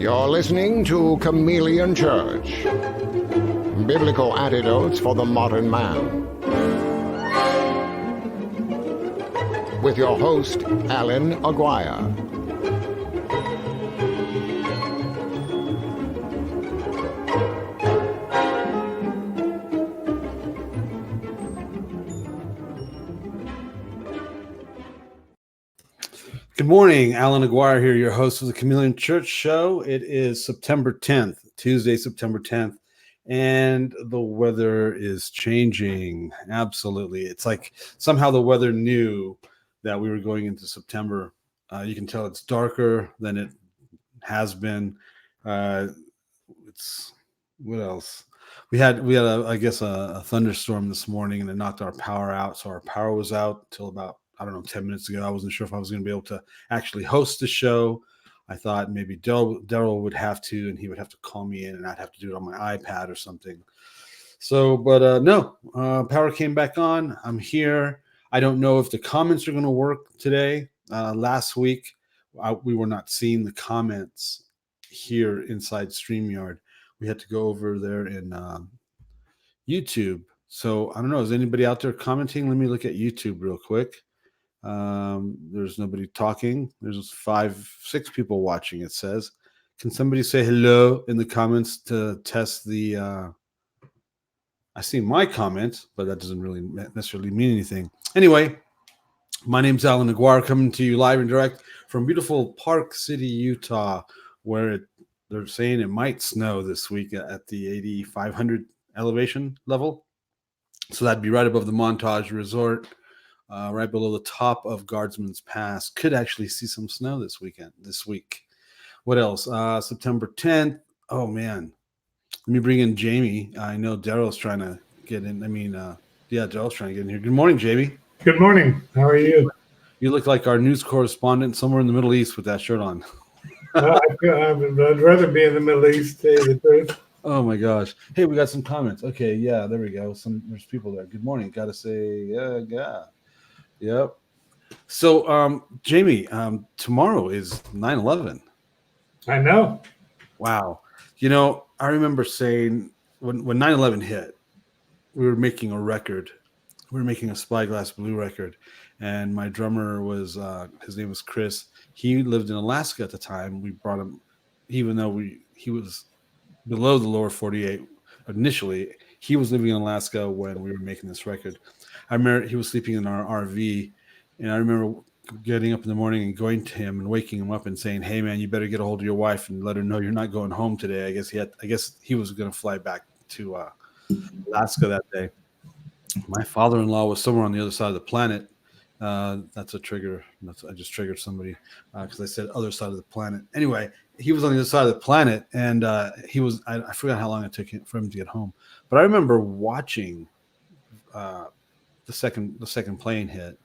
You're listening to Chameleon Church. Biblical Antidotes for the Modern Man. With your host, Allan Aguirre. Good morning, Allan Aguirre here, your host of the Chameleon Church Show. It is September 10th, Tuesday, September 10th, and the weather is changing. Absolutely. It's like somehow the weather knew that we were going into September. You can tell it's darker than it has been. It's what else? We had a thunderstorm this morning, and it knocked our power out. So our power was out till about 10 minutes ago. I wasn't sure if I was going to be able to actually host the show. I thought maybe Darryl would have to, and he would have to call me in, and I'd have to do it on my iPad or something. So, but no, power came back on. I'm here. I don't know if the comments are going to work today. Last week, we were not seeing the comments here inside StreamYard. We had to go over there in YouTube. So I don't know. Is anybody out there commenting? Let me look at YouTube real quick. There's nobody talking. There's 6 people watching, it says. Can somebody say hello in the comments to test the I see my comment, but that doesn't really necessarily mean anything. Anyway, my name's Allan Aguirre, coming to you live and direct from beautiful Park City, Utah, where they're saying it might snow this week at the 8,500 elevation level. So that'd be right above the Montage Resort. Right below the top of Guardsman's Pass. Could actually see some snow this week. What else? September 10th. Oh, man. Let me bring in Jamie. I know Darryl's trying to get in. Darryl's trying to get in here. Good morning, Jamie. Good morning. How are you? You look like our news correspondent somewhere in the Middle East with that shirt on. I'd rather be in the Middle East, to tell you the truth. Oh, my gosh. Hey, we got some comments. Okay, yeah, there we go. There's people there. Good morning. Got to say, yeah. Yep. So, Jamie, tomorrow is 9/11. I know. Wow. I remember saying when 9/11 hit, we were making a record. We were making a Spyglass Blue record, and my drummer was his name was Chris. He lived in Alaska at the time. We brought him, even though he was below the lower 48 initially. He was living in Alaska when we were making this record. I remember he was sleeping in our RV, and I remember getting up in the morning and going to him and waking him up and saying, "Hey, man, you better get a hold of your wife and let her know you're not going home today." I guess he was going to fly back to Alaska that day. My father-in-law was somewhere on the other side of the planet. That's a trigger. I just triggered somebody because I said other side of the planet. Anyway, he was on the other side of the planet, and he was. I forgot how long it took for him to get home, but I remember watching the second plane hit,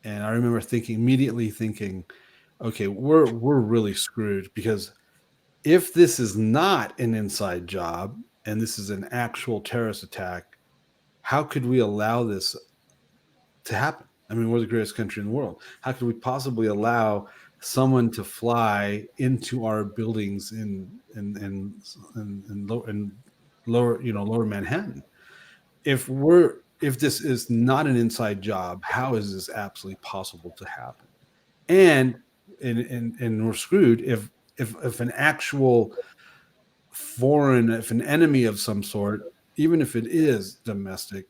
and I remember immediately thinking, okay, we're really screwed, because if this is not an inside job and this is an actual terrorist attack, how could we allow this to happen? I mean, we're the greatest country in the world. How could we possibly allow someone to fly into our buildings in lower Manhattan? If this is not an inside job, how is this absolutely possible to happen? And we're screwed if an actual if an enemy of some sort, even if it is domestic,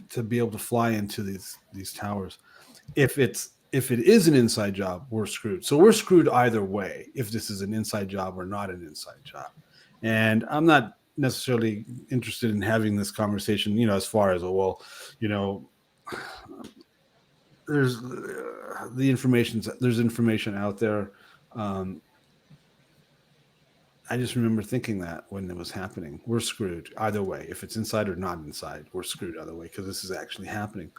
to be able to fly into these towers. If it is an inside job, we're screwed. So we're screwed either way, if this is an inside job or not an inside job. And I'm not necessarily interested in having this conversation, as far as there's there's information out there. I just remember thinking that when it was happening, we're screwed either way. If it's inside or not inside, we're screwed either way, because this is actually happening.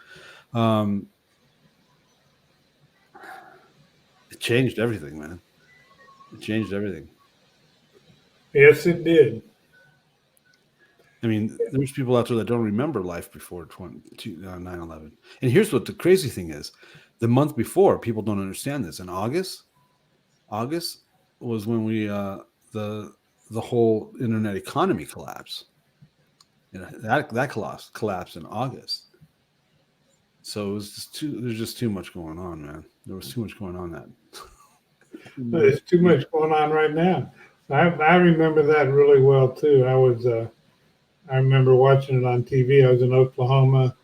It changed everything, man. It changed everything. Yes, it did. I mean, there's people out there that don't remember life before 9/11. And here's what the crazy thing is. The month before, people don't understand this. In August was when we the whole internet economy collapse. That collapsed in August. So it was there's just too much going on, man. There was too much going on that. There's too much going on right now. I remember that really well too. I remember watching it on TV. I was in Oklahoma.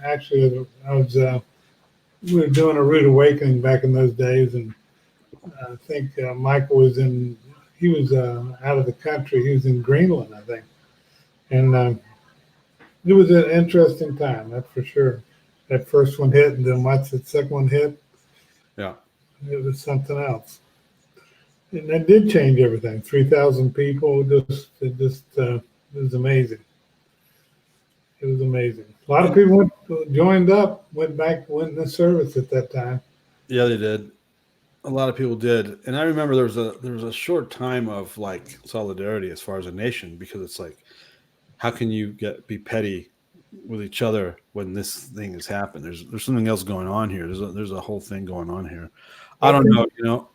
Actually, we were doing a rude awakening back in those days, and I think Michael was out of the country. He was in Greenland, I think, and it was an interesting time, that's for sure. That first one hit, and then once the second one hit, Yeah, it was something else. And that did change everything. 3,000 people, it was amazing. It was amazing. A lot of people joined up, went in the service at that time. yeah, they did. A lot of people did, and I remember there was a short time of like solidarity as far as a nation, because it's like, how can you be petty with each other when this thing has happened? There's something else going on here. There's a whole thing going on here. I don't know.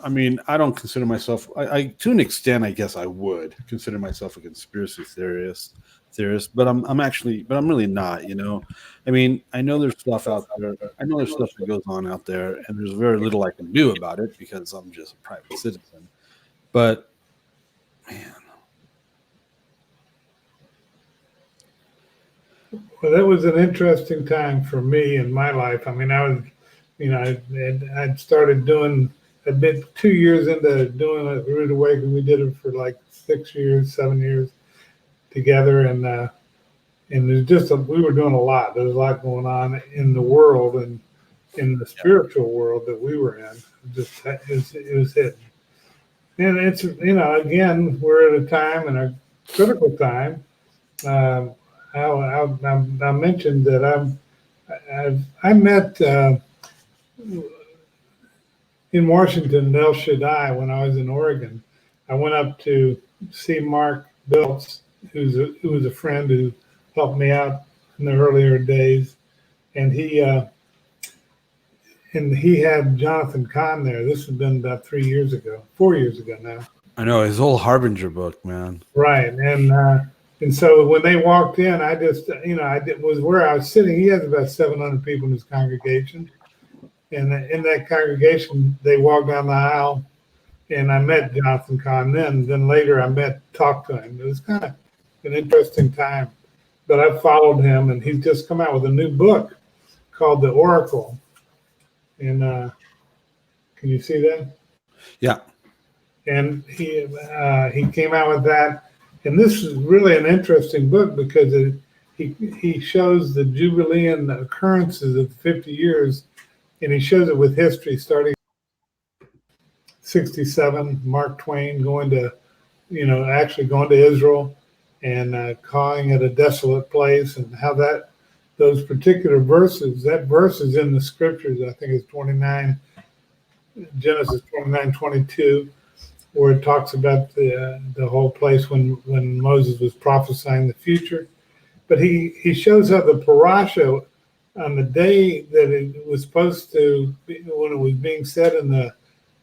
I mean, I don't consider myself. I to an extent, I guess I would consider myself a conspiracy theorist, but I'm really not. I mean, I know there's stuff out there. I know there's stuff that goes on out there, and there's very little I can do about it because I'm just a private citizen. But man. Well, that was an interesting time for me in my life. I mean, I'd started I'd been 2 years into doing a Rude Awakening. We did it for like 6 years, 7 years together. And there's we were doing a lot. There was a lot going on in the world and in the spiritual world that we were in. It was hidden. And it's, again, we're at a time, and a critical time. I mentioned that I met in Washington, El Shaddai, when I was in Oregon. I went up to see Mark Biltz, who was a friend who helped me out in the earlier days, and he had Jonathan Cahn there. This has been about 4 years ago now. I know his whole Harbinger book, man. Right, and so when they walked in, I just, was where I was sitting. He has about 700 people in his congregation. And in that congregation, they walked down the aisle, and I met Jonathan Cahn then. Then later I talked to him. It was kind of an interesting time. But I followed him, and he's just come out with a new book called The Oracle. And can you see that? Yeah. And he came out with that. And this is really an interesting book because he shows the Jubilean occurrences of 50 years, and he shows it with history starting 67, Mark Twain going to Israel and calling it a desolate place, and how those particular verses, that verse is in the scriptures. I think it's Genesis 29:22. Where it talks about the whole place when Moses was prophesying the future. But he shows how the parasha, on the day that it was supposed to be, when it was being said in the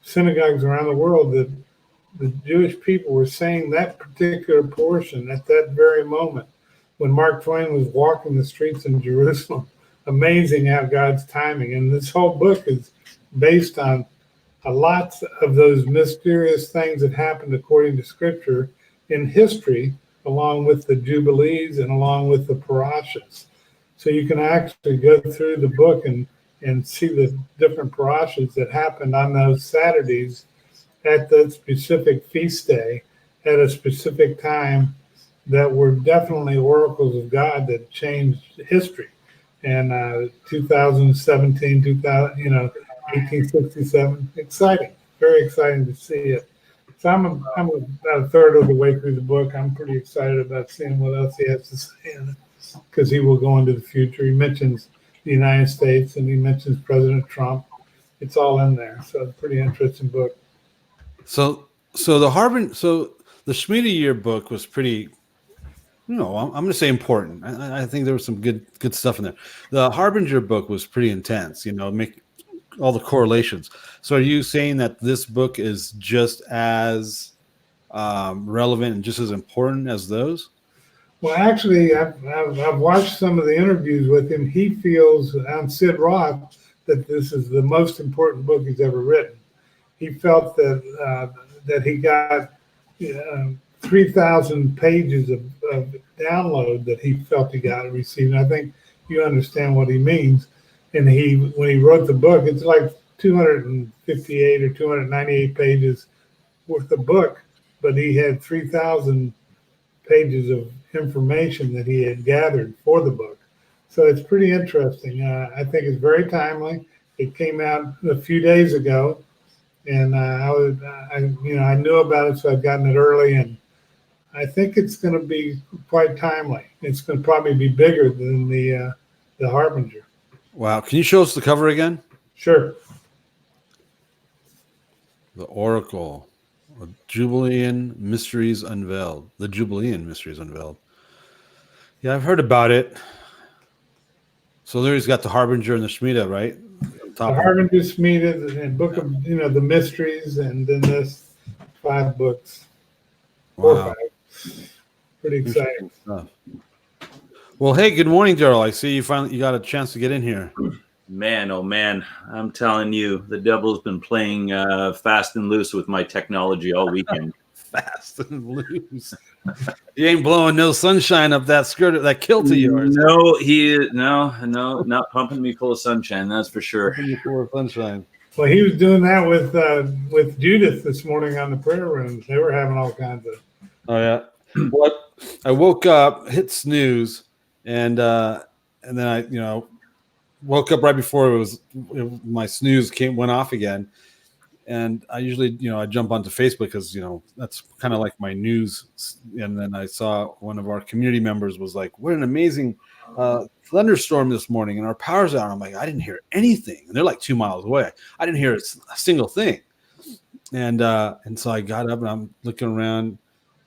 synagogues around the world, that the Jewish people were saying that particular portion at that very moment when Mark Twain was walking the streets in Jerusalem. Amazing how God's timing. And this whole book is based on a lot of those mysterious things that happened according to Scripture in history, along with the Jubilees and along with the parashas. So you can actually go through the book and see the different parashas that happened on those Saturdays at the specific feast day at a specific time that were definitely oracles of God that changed history. And 2017, 1867. Exciting, very exciting to see it. So I'm about a third of the way through the book. I'm pretty excited about seeing what else he has to say in it, because he will go into the future. He mentions the United States and he mentions President Trump. It's all in there. So it's a pretty interesting book. So the Shemitah year book was pretty. I'm going to say important. I think there was some good stuff in there. The Harbinger book was pretty intense. all the correlations. So are you saying that this book is just as relevant and just as important as those? Well, actually, I've watched some of the interviews with him. He feels on Sid Roth that this is the most important book he's ever written. He felt that he got 3,000 pages of download that he felt he got received. And I think you understand what he means. And when he wrote the book, it's like 258 or 298 pages worth of book, but he had 3,000 pages of information that he had gathered for the book. So it's pretty interesting. I think it's very timely. It came out a few days ago, and I knew about it, so I've gotten it early, and I think it's going to be quite timely. It's going to probably be bigger than the Harbinger. Wow. Can you show us the cover again? Sure. The Oracle. Jubilean Mysteries Unveiled. The Jubilean Mysteries Unveiled. Yeah, I've heard about it. So there he's got the Harbinger and the Shemitah, right? The Harbinger, Shemitah, and Book of the Mysteries, and then this 5 books. Wow. 4 or 5. Pretty exciting stuff. Well, hey, good morning, Darryl. I see you finally got a chance to get in here. Man, oh man, I'm telling you, the devil's been playing fast and loose with my technology all weekend. Fast and loose. He ain't blowing no sunshine up that skirt, that kilt of yours. No, not pumping me full of sunshine. That's for sure. Pumping you full of sunshine. Well, he was doing that with Judith this morning on the prayer room. They were having all kinds of. Oh yeah. Well, I woke up, hit snooze, and then I woke up right before my snooze went off again. And I usually, I jump onto Facebook because, that's kind of like my news. And then I saw one of our community members was like, what an amazing thunderstorm this morning and our power's out. I'm like, I didn't hear anything. And they're like 2 miles away. I didn't hear a single thing. And so I got up and I'm looking around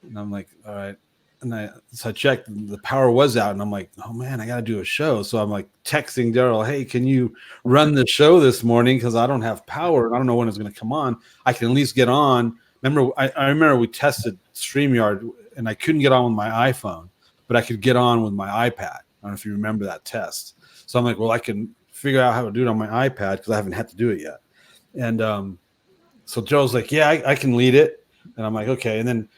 and I'm like, all right. And so I checked, the power was out, and I'm like, oh man, I got to do a show. So I'm like texting Darryl, hey, can you run the show this morning? Because I don't have power. I don't know when it's going to come on. I can at least get on. Remember, I remember we tested StreamYard, and I couldn't get on with my iPhone, but I could get on with my iPad. I don't know if you remember that test. So I'm like, well, I can figure out how to do it on my iPad because I haven't had to do it yet. And so Joe's like, yeah, I can lead it. And I'm like, okay. And then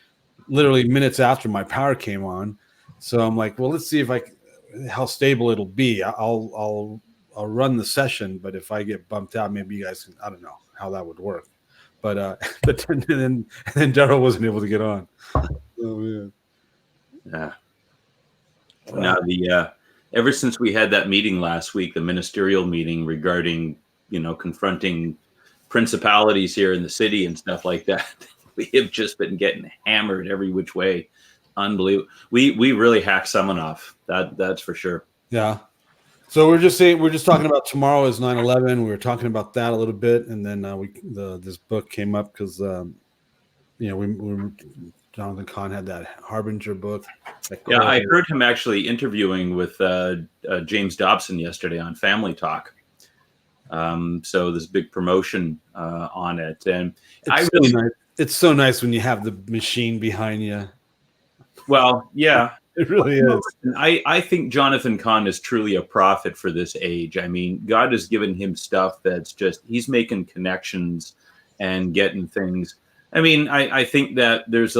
literally minutes after my power came on. So I'm like, well, let's see how stable it'll be. I'll run the session, but if I get bumped out, maybe you guys can, I don't know how that would work. But then Darryl wasn't able to get on. Oh man. Yeah. Now ever since we had that meeting last week, the ministerial meeting regarding, confronting principalities here in the city and stuff like that, we have just been getting hammered every which way. Unbelievable. We really hacked someone off. That's for sure. Yeah. So we're just talking about tomorrow is 9/11. We were talking about that a little bit, and then this book came up because Jonathan Kahn had that Harbinger book. Yeah, I heard him actually interviewing with James Dobson yesterday on Family Talk. So this big promotion on it, and it's so nice when you have the machine behind you. Well, yeah, it really is. I think Jonathan Kahn is truly a prophet for this age. I mean, God has given him stuff that's just, he's making connections and getting things. I mean, I think that there's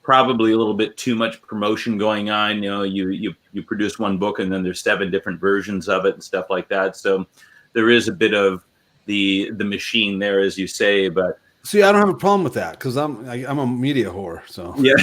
probably a little bit too much promotion going on. You produce one book and then there's 7 different versions of it and stuff like that. So there is a bit of the machine there, as you say, but see, I don't have a problem with that because I'm a media whore. So yeah.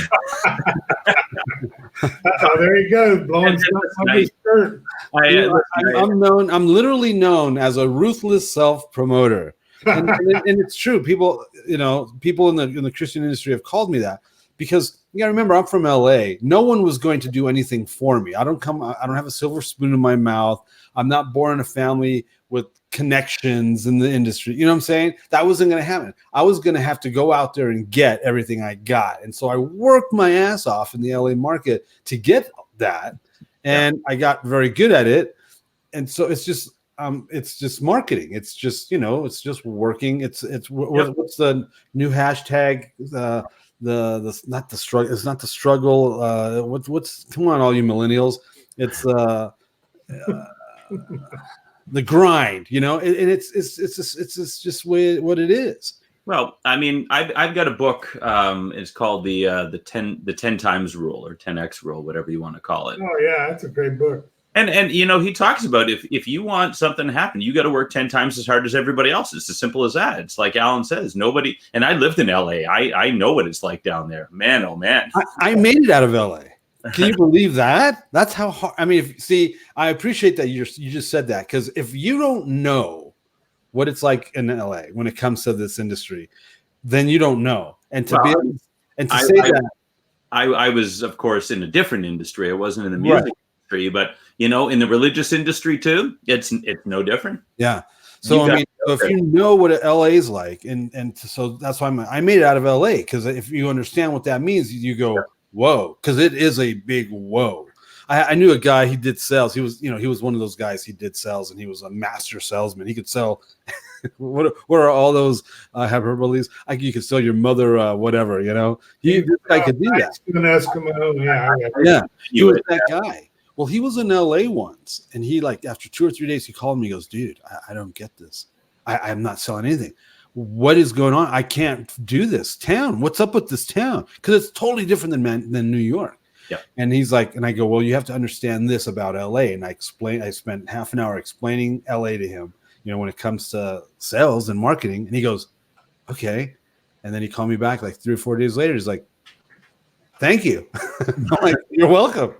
There you go, blowing stuff on his skirt. I'm literally known as a ruthless self-promoter, and it's true. People in the Christian industry have called me that because you got to remember I'm from LA. No one was going to do anything for me. I don't have a silver spoon in my mouth. I'm not born in a family with connections in the industry. You know what I'm saying? That wasn't going to happen. I was going to have to go out there and get everything I got. And so I worked my ass off in the LA market to get that. And I got very good at it. And so it's just, it's just marketing. It's just, it's just working. What's the new hashtag? The not the struggle. It's not the struggle. What's come on, all you millennials. It's the grind, and it's just what it is. Well, I mean, I've got a book. It's called the 10 times rule, or 10x rule, whatever you want to call it. Oh yeah, that's a great book. And he talks about if you want something to happen, you got to work 10 times as hard as everybody else. It's as simple as that. It's like Allan says, nobody. And I lived in LA. I know what it's like down there. Man, oh man. I made it out of LA. Can you believe that? That's how hard. I mean, I appreciate that you just said that, because if you don't know what it's like in LA when it comes to this industry, then you don't know. And to I was, of course, in a different industry. I wasn't in the music industry, but in the religious industry too, it's no different. Yeah. So if you know what LA is like, and so that's why I made it out of LA, because if you understand what that means, you go, whoa, because it is a big whoa. I knew a guy, he did sales. He was, he was one of those guys, he did sales, and he was a master salesman. He could sell, what are all those hyperboles? You could sell your mother, whatever, This guy could do that. An Eskimo, yeah. He was that guy. Well, he was in LA once, and he, after 2 or 3 days, he called me, he goes, dude, I don't get this. I'm not selling anything. What is going on? I can't do this town. What's up with this town? Because it's totally different than New York. Yeah. And he's like, and I go, well, you have to understand this about LA. And I spent half an hour explaining LA to him, when it comes to sales and marketing. And he goes, okay. And then he called me back 3 or 4 days later. He's like, thank you. I'm like, you're welcome.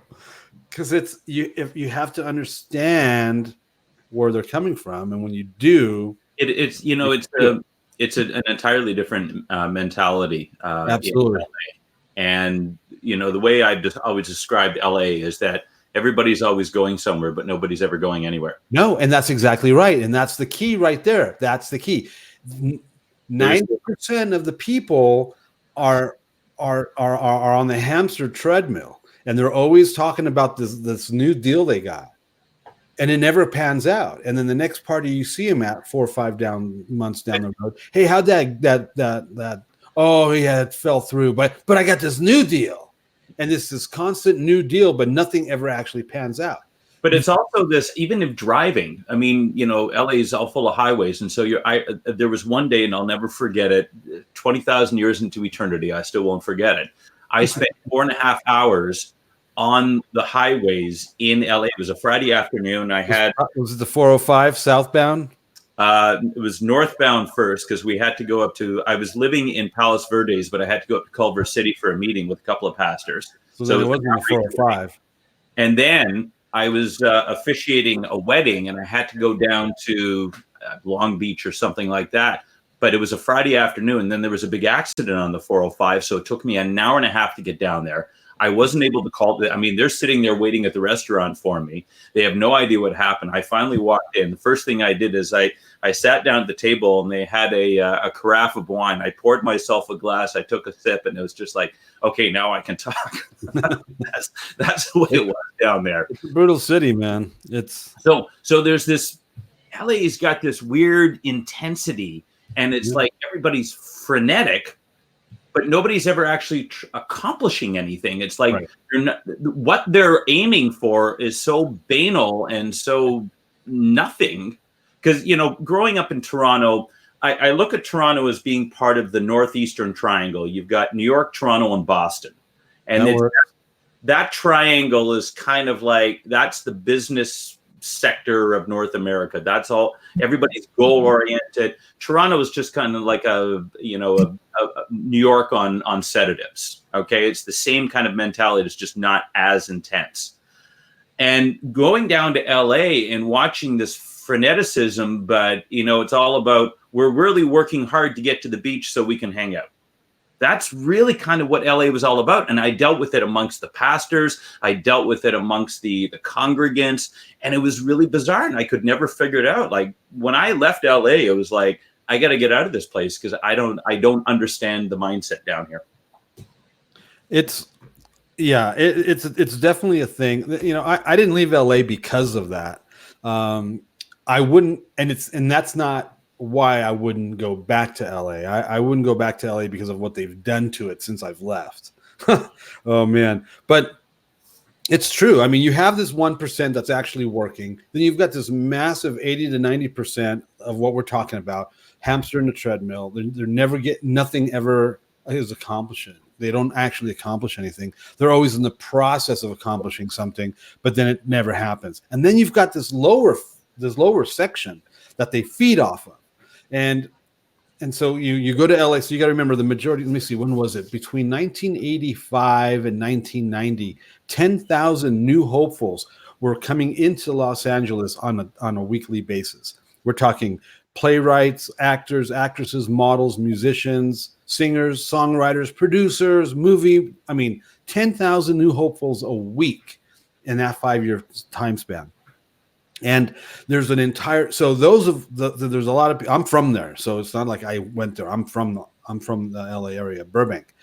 Because if you have to understand where they're coming from. And when you do, it's an entirely different mentality. Absolutely. And the way I've just always described LA is that everybody's always going somewhere, but nobody's ever going anywhere. No, and that's exactly right. And that's the key right there. That's the key. 90% of the people are on the hamster treadmill, and they're always talking about this new deal they got, and it never pans out. And then the next party you see them at 4 or 5 months down the road, hey, how'd that oh yeah, it fell through, but I got this new deal. And this constant new deal, but nothing ever actually pans out. But it's also this, even if driving, I mean, LA is all full of highways. And so there was one day, and I'll never forget it, 20,000 years into eternity, I still won't forget it. I spent 4.5 hours on the highways in LA. It was a Friday afternoon. Was it the 405 southbound? It was northbound first, because we had to go up to, I was living in Palos Verdes, but I had to go up to Culver City for a meeting with a couple of pastors. So it wasn't the 405. And then I was officiating a wedding, and I had to go down to Long Beach or something like that. But it was a Friday afternoon, and then there was a big accident on the 405. So it took me an hour and a half to get down there. I wasn't able to call. I mean, they're sitting there waiting at the restaurant for me. They have no idea what happened. I finally walked in. The first thing I did is I sat down at the table, and they had a carafe of wine. I poured myself a glass. I took a sip, and it was just like, okay, now I can talk. that's the way it was down there. It's a brutal city, man. It's so there's this. LA's got this weird intensity, and it's like everybody's frenetic, but nobody's ever actually accomplishing anything. It's like what they're aiming for is so banal and so nothing. Because, growing up in Toronto, I look at Toronto as being part of the Northeastern Triangle. You've got New York, Toronto, and Boston. And that triangle is kind of like, that's the business sector of North America. That's all. Everybody's goal oriented. Toronto is just kind of like a New York on sedatives. Okay. It's the same kind of mentality. It's just not as intense. And going down to LA and watching this freneticism, but it's all about, we're really working hard to get to the beach so we can hang out. That's really kind of what LA was all about. And I dealt with it amongst the pastors. I dealt with it amongst the congregants. And it was really bizarre. And I could never figure it out. Like when I left LA, it was like, I got to get out of this place because I don't understand the mindset down here. It's definitely a thing. I didn't leave LA because of that. I wouldn't, and that's not why I wouldn't go back to LA. I wouldn't go back to LA because of what they've done to it since I've left. Oh man. But it's true. I mean, you have this 1% that's actually working. Then you've got this massive 80 to 90% of what we're talking about, hamster in the treadmill. They're never nothing ever is accomplishing. They don't actually accomplish anything. They're always in the process of accomplishing something, but then it never happens. And then you've got this lower section that they feed off of. And so you go to LA, so you got to remember the majority. Let me see, when was it? Between 1985 and 1990, 10,000 new hopefuls were coming into Los Angeles on a weekly basis. We're talking playwrights, actors, actresses, models, musicians, singers, songwriters, producers, 10,000 new hopefuls a week in that 5-year time span. And there's there's a lot of, I'm from there. So it's not like I went there. I'm from the LA area, Burbank,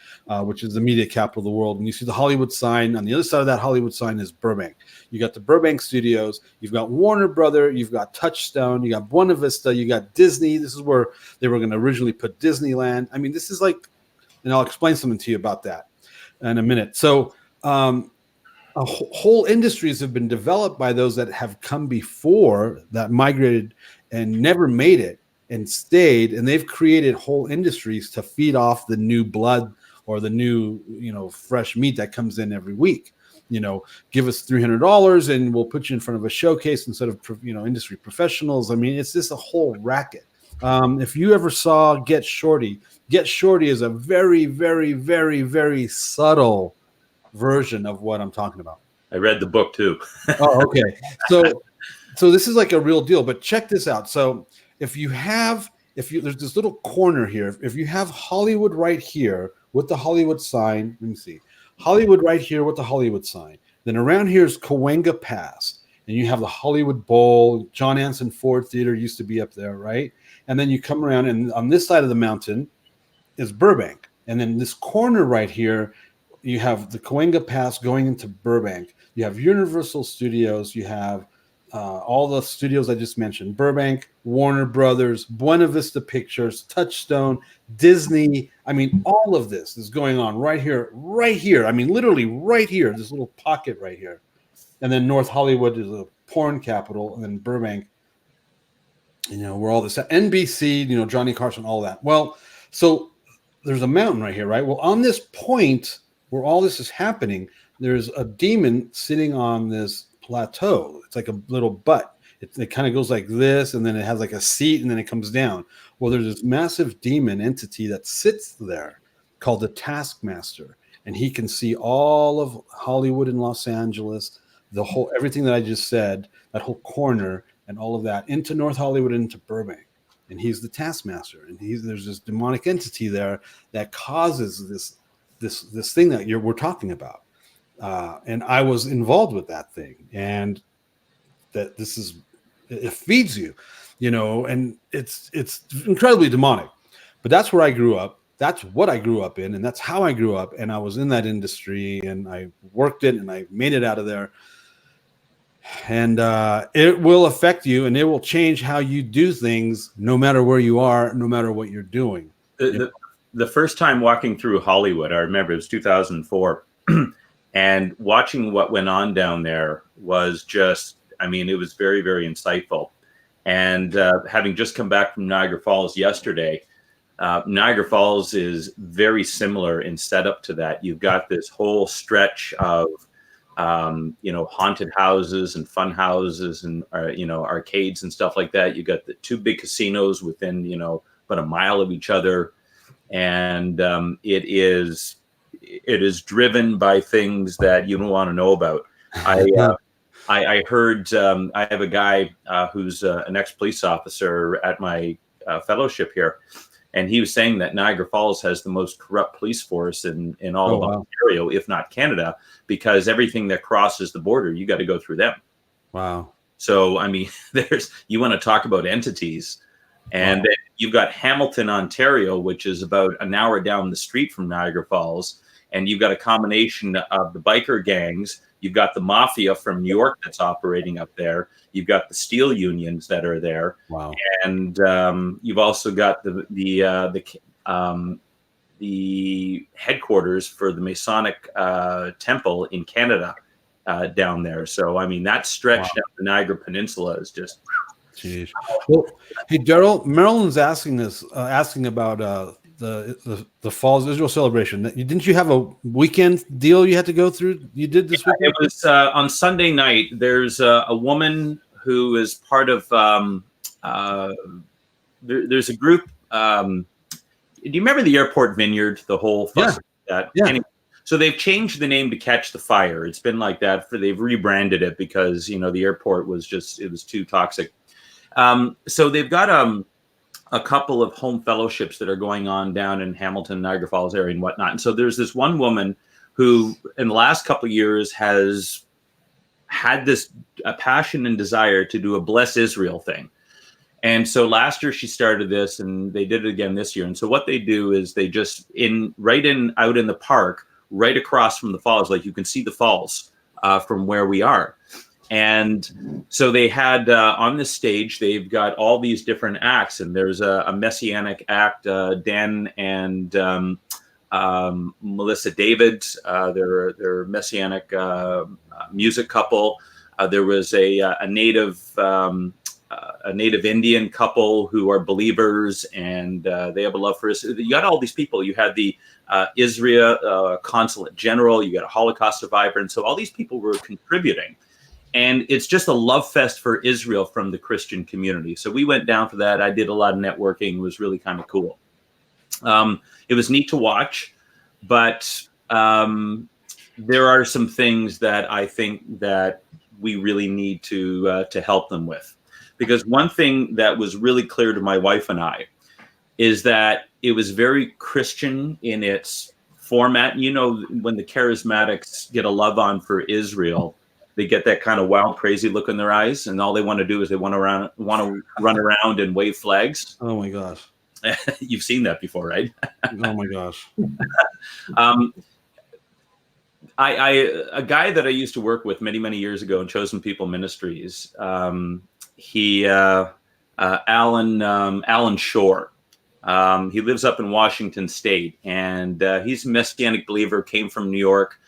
which is the media capital of the world. And you see the Hollywood sign. On the other side of that Hollywood sign is Burbank. You got the Burbank studios. You've got Warner Brother. You've got Touchstone. You got Buena Vista. You got Disney. This is where they were going to originally put Disneyland. I mean, this is like, and I'll explain something to you about that in a minute. So, whole industries have been developed by those that have come before that migrated and never made it and stayed, and they've created whole industries to feed off the new blood or the new, fresh meat that comes in every week. Give us $300 and we'll put you in front of a showcase instead of, industry professionals. I mean, it's just a whole racket. If you ever saw Get Shorty is a very, very, very, very subtle version of what I'm talking about. I read the book too. Oh, okay. So this is like a real deal, but check this out. So there's this little corner here. If you have Hollywood right here with the Hollywood sign, let me see. Hollywood right here with the Hollywood sign. Then around here is Cahuenga Pass. And you have the Hollywood Bowl. John Anson Ford Theater used to be up there, right? And then you come around, and on this side of the mountain is Burbank. And then this corner right here, you have the Cahuenga Pass going into Burbank. You have Universal Studios. You have all the studios I just mentioned: Burbank, Warner Brothers, Buena Vista Pictures, Touchstone, Disney. I mean, all of this is going on right here. I mean, literally right here, this little pocket right here. And then North Hollywood is a porn capital, and then Burbank, where all this NBC, Johnny Carson, all that. Well, so there's a mountain right here, right? Well, on this point where all this is happening, there's a demon sitting on this plateau. It's like a little butt. It kind of goes like this, and then it has like a seat, and then it comes down. Well, there's this massive demon entity that sits there called the Taskmaster, and he can see all of Hollywood and Los Angeles, everything that I just said, that whole corner and all of that, into North Hollywood, into Burbank. And he's the Taskmaster, and there's this demonic entity there that causes this thing that we're talking about. And I was involved with that thing, and that it feeds you, and it's incredibly demonic. But that's where I grew up. That's what I grew up in, and that's how I grew up. And I was in that industry, and I worked it, and I made it out of there. And it will affect you, and it will change how you do things, no matter where you are, no matter what you're doing. The first time walking through Hollywood, I remember it was 2004, and watching what went on down there was just, it was very, very insightful. And having just come back from Niagara Falls yesterday, Niagara Falls is very similar in setup to that. You've got this whole stretch of haunted houses and fun houses and arcades and stuff like that. You got the two big casinos within about a mile of each other, and it is driven by things that you don't want to know about. I heard I have a guy who's an ex-police officer at my fellowship here, and he was saying that Niagara Falls has the most corrupt police force in all of Ontario, if not Canada, because everything that crosses the border, you got to go through them. Wow. So, you want to talk about entities. And then you've got Hamilton, Ontario, which is about an hour down the street from Niagara Falls. And you've got a combination of the biker gangs You've got the mafia from New York that's operating up there. You've got the steel unions that are there. Wow. And you've also got the headquarters for the Masonic temple in Canada down there. So, I mean, that stretch down the Niagara Peninsula is just... Jeez. Well, hey, Darryl, Marilyn's asking about the Falls Israel celebration. Didn't you have a weekend deal you had to go through? You did this weekend? It was on Sunday night. There's a woman who is part of... there's a group... do you remember the airport vineyard, the whole fuss? That? Yeah. Anyway, so they've changed the name to Catch the Fire. It's been like that they've rebranded it because, the airport was too toxic. So they've got a couple of home fellowships that are going on down in Hamilton, Niagara Falls area and whatnot. And so there's this one woman who in the last couple of years has had a passion and desire to do a Bless Israel thing. And so last year she started this, and they did it again this year. And so what they do is they just out in the park, right across from the falls, like you can see the falls from where we are. And so they had on this stage, they've got all these different acts, and there's a Messianic act, Dan and Melissa David, they're Messianic music couple. There was a Native Indian couple who are believers, and they have a love for us. You got all these people. You had the Israel consulate general. You got a Holocaust survivor, and so all these people were contributing. And it's just a love fest for Israel from the Christian community. So we went down for that. I did a lot of networking. It was really kind of cool. It was neat to watch, but there are some things that I think that we really need to help them with. Because one thing that was really clear to my wife and I is that it was very Christian in its format. When the charismatics get a love on for Israel, they get that kind of wild, crazy look in their eyes, and all they want to do is they want to run around and wave flags. Oh my gosh! You've seen that before, right? Oh my gosh! A guy that I used to work with many years ago in Chosen People Ministries. Alan Shore. He lives up in Washington State, and he's a Messianic believer, came from New York.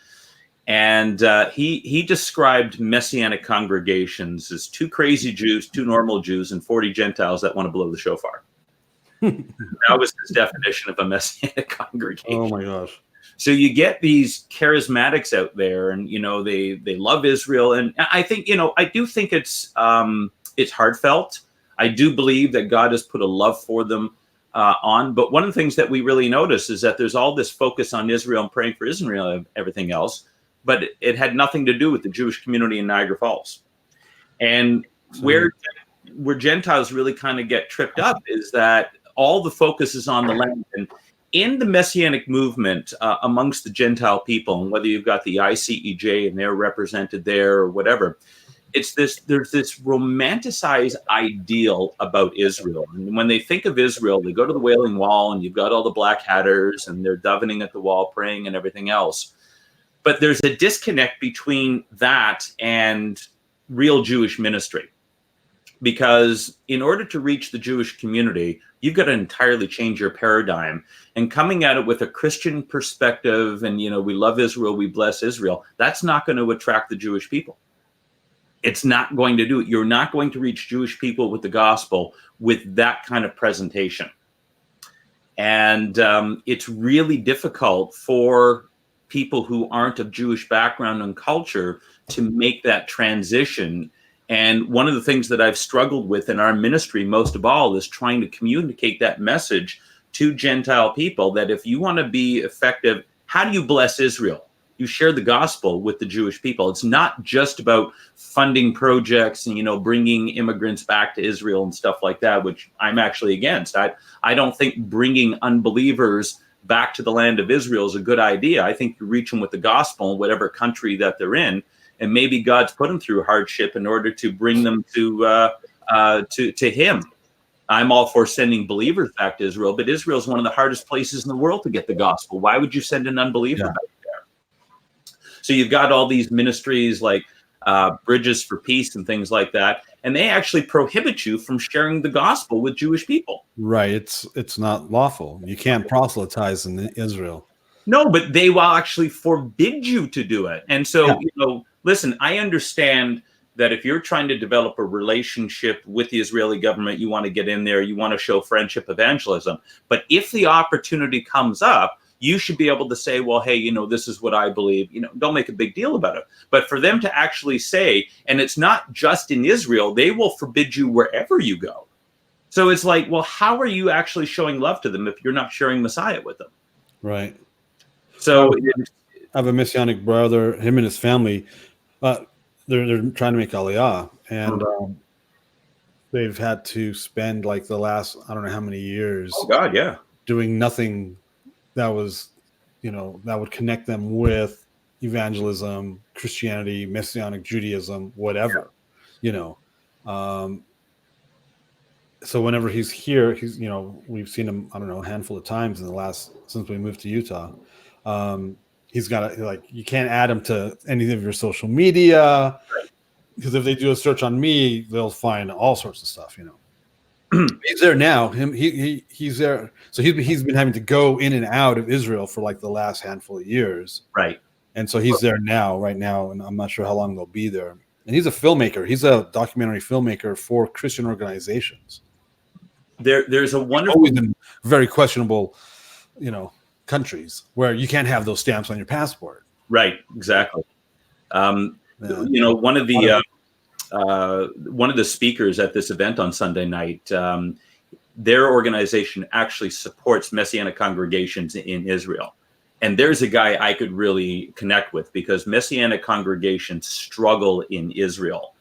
And he described Messianic congregations as 2 crazy Jews, 2 normal Jews, and 40 Gentiles that want to blow the shofar. That was his definition of a Messianic congregation. Oh my gosh. So you get these charismatics out there, and they love Israel, and I think I do think it's heartfelt. I do believe that God has put a love for them on. But one of the things that we really notice is that there's all this focus on Israel and praying for Israel and everything else, but it had nothing to do with the Jewish community in Niagara Falls. And where Gentiles really kind of get tripped up is that all the focus is on the land. And in the Messianic movement amongst the Gentile people, and whether you've got the ICEJ and they're represented there or whatever, there's this romanticized ideal about Israel. And when they think of Israel, they go to the Wailing Wall, and you've got all the black hatters, and they're davening at the wall, praying and everything else. But there's a disconnect between that and real Jewish ministry. Because in order to reach the Jewish community, you've got to entirely change your paradigm. And coming at it with a Christian perspective, and, we love Israel, we bless Israel, that's not going to attract the Jewish people. It's not going to do it. You're not going to reach Jewish people with the gospel with that kind of presentation. And it's really difficult for people who aren't of Jewish background and culture to make that transition. And one of the things that I've struggled with in our ministry most of all is trying to communicate that message to Gentile people, that if you want to be effective, how do you bless Israel? You share the gospel with the Jewish people. It's not just about funding projects and, bringing immigrants back to Israel and stuff like that, which I'm actually against. I don't think bringing unbelievers back to the land of Israel is a good idea. I think you reach them with the gospel in whatever country that they're in, and maybe God's put them through hardship in order to bring them to Him. I'm all for sending believers back to Israel, but Israel is one of the hardest places in the world to get the gospel. Why would you send an unbeliever back there? So you've got all these ministries like Bridges for Peace and things like that, and they actually prohibit you from sharing the gospel with Jewish people. Right. It's not lawful. You can't proselytize in Israel. No, but they will actually forbid you to do it. And so, listen, I understand that if you're trying to develop a relationship with the Israeli government, you want to get in there, you want to show friendship, evangelism. But if the opportunity comes up, you should be able to say, well, hey, this is what I believe. Don't make a big deal about it. But for them to actually say, and it's not just in Israel, they will forbid you wherever you go. So it's like, well, how are you actually showing love to them if you're not sharing Messiah with them? Right. So I have a Messianic brother, him and his family, they're trying to make Aliyah, and they've had to spend like the last, I don't know how many years doing nothing that was, that would connect them with evangelism, Christianity, Messianic Judaism, whatever, so whenever he's here, he's, we've seen him, I don't know, a handful of times since we moved to Utah. He's got you can't add him to any of your social media, because if they do a search on me, they'll find all sorts of stuff, He's there now. He's there. So he's been having to go in and out of Israel for like the last handful of years. Right. And so he's there right now, and I'm not sure how long they'll be there. And he's a filmmaker. He's a documentary filmmaker for Christian organizations. There's a wonderful, always in very questionable, countries where you can't have those stamps on your passport. Right. Exactly. One of the speakers at this event on Sunday night, their organization actually supports Messianic congregations in Israel. And there's a guy I could really connect with, because Messianic congregations struggle in Israel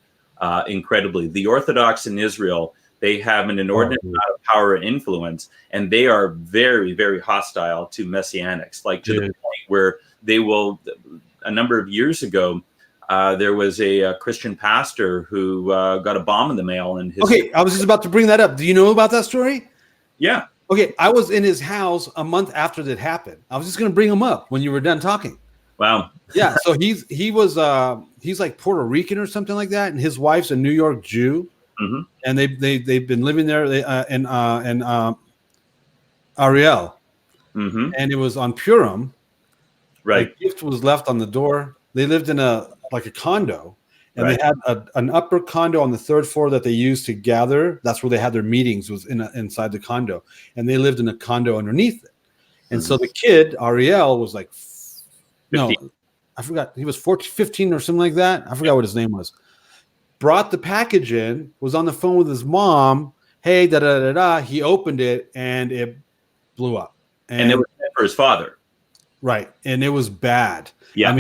incredibly. The Orthodox in Israel, they have an inordinate amount of power and influence, and they are very, very hostile to Messianics, like to the point where they will, a number of years ago, there was a Christian pastor who got a bomb in the mail. And I was just about to bring that up. Do you know about that story? Yeah. Okay, I was in his house a month after that happened. I was just going to bring him up when you were done talking. Wow. Yeah, so he's like Puerto Rican or something like that, and his wife's a New York Jew, and they've been living there in Ariel, and it was on Purim. Right. The gift was left on the door. They lived in a condo. And they had an upper condo on the third floor that they used to gather. That's where they had their meetings, was inside the condo. And they lived in a condo underneath it. And so the kid, Ariel, was like, 15. I forgot. He was 15 or something like that. I forgot what his name was. Brought the package in, was on the phone with his mom. Hey, da-da-da-da. He opened it, and it blew up. And it was for his father. Right. And it was bad. Yeah.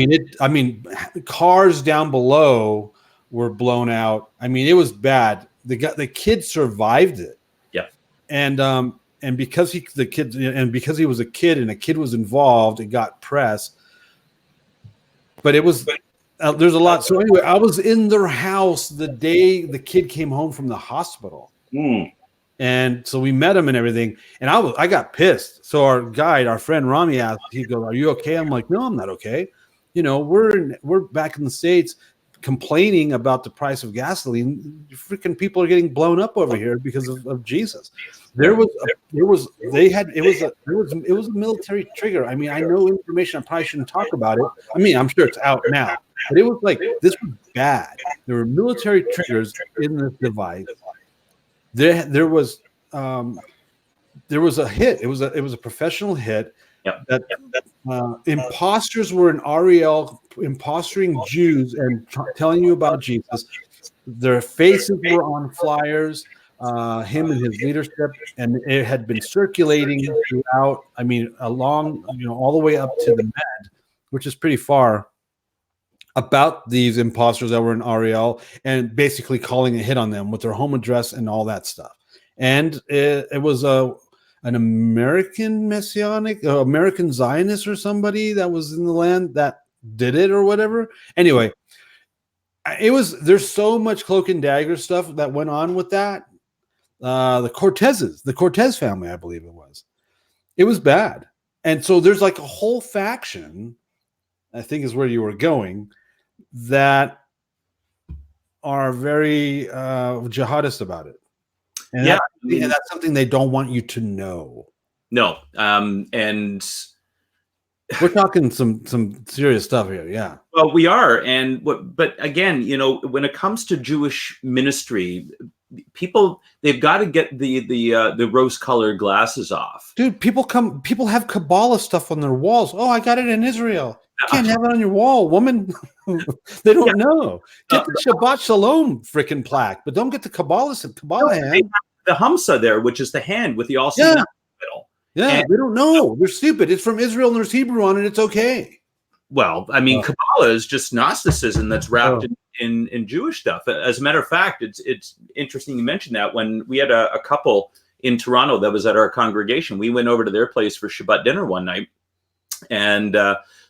I mean, cars down below were blown out. I mean, it was bad. The kid survived it. Yeah. And because he was a kid and a kid was involved, it got press. But it was there's a lot. So anyway, I was in their house the day the kid came home from the hospital. And so we met him and everything. And I got pissed. So our guide, our friend Rami, asked, he goes, "Are you okay?" I'm like, "No, I'm not okay. We're back in the States complaining about the price of gasoline. Freaking people are getting blown up over here because of Jesus." It was a military trigger. I mean, I know information. I probably shouldn't talk about it. I mean, I'm sure it's out now, but it was like, this was bad. There were military triggers in this device. There was a hit. It was a professional hit. That imposters were in Ariel impostoring Jews and telling you about Jesus. Their faces were on flyers, him and his leadership, and it had been circulating throughout. I mean, along, all the way up to the Med, which is pretty far, about these imposters that were in Ariel, and basically calling a hit on them with their home address and all that stuff. And it was an American Messianic, American Zionist or somebody that was in the land that did it or whatever. Anyway, there's so much cloak and dagger stuff that went on with that. The Cortez family, I believe it was bad. And so there's like a whole faction I think is where you were going, that are very jihadist about it. And Yeah, that's something they don't want you to know. No, and we're talking some serious stuff here. Yeah. Well, we are, but again, when it comes to Jewish ministry, they've got to get the rose-colored glasses off. Dude, people have Kabbalah stuff on their walls. Oh, I got it in Israel. You can't have it on your wall, woman. They don't know. Get the Shabbat Shalom freaking plaque, but don't get the Kabbalah hand. The Hamsa there, which is the hand with the all-seeing eye in the middle. Yeah, they don't know. They're stupid. It's from Israel and there's Hebrew on it. It's okay. Well, I mean, Kabbalah is just Gnosticism that's wrapped in Jewish stuff. As a matter of fact, it's interesting you mentioned that. When we had a couple in Toronto that was at our congregation, we went over to their place for Shabbat dinner one night, and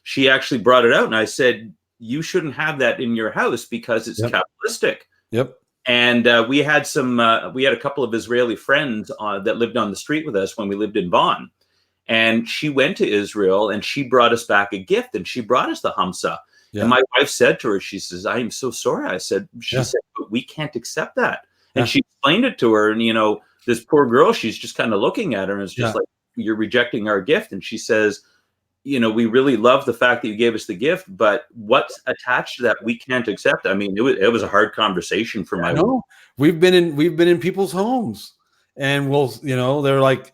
she actually brought it out, and I said, you shouldn't have that in your house because it's Kabbalistic. Yep. And we had a couple of Israeli friends that lived on the street with us when we lived in Vaughan. And she went to Israel and she brought us back a gift, and she brought us the Hamsa. Yeah. And my wife said to her, she says, I am so sorry. She said, but we can't accept that. And she explained it to her. And, this poor girl, she's just kind of looking at her and it's just like, you're rejecting our gift. And she says, we really love the fact that you gave us the gift, but what's attached to that we can't accept. I mean, it was a hard conversation for my wife. We've been in people's homes, and they're like,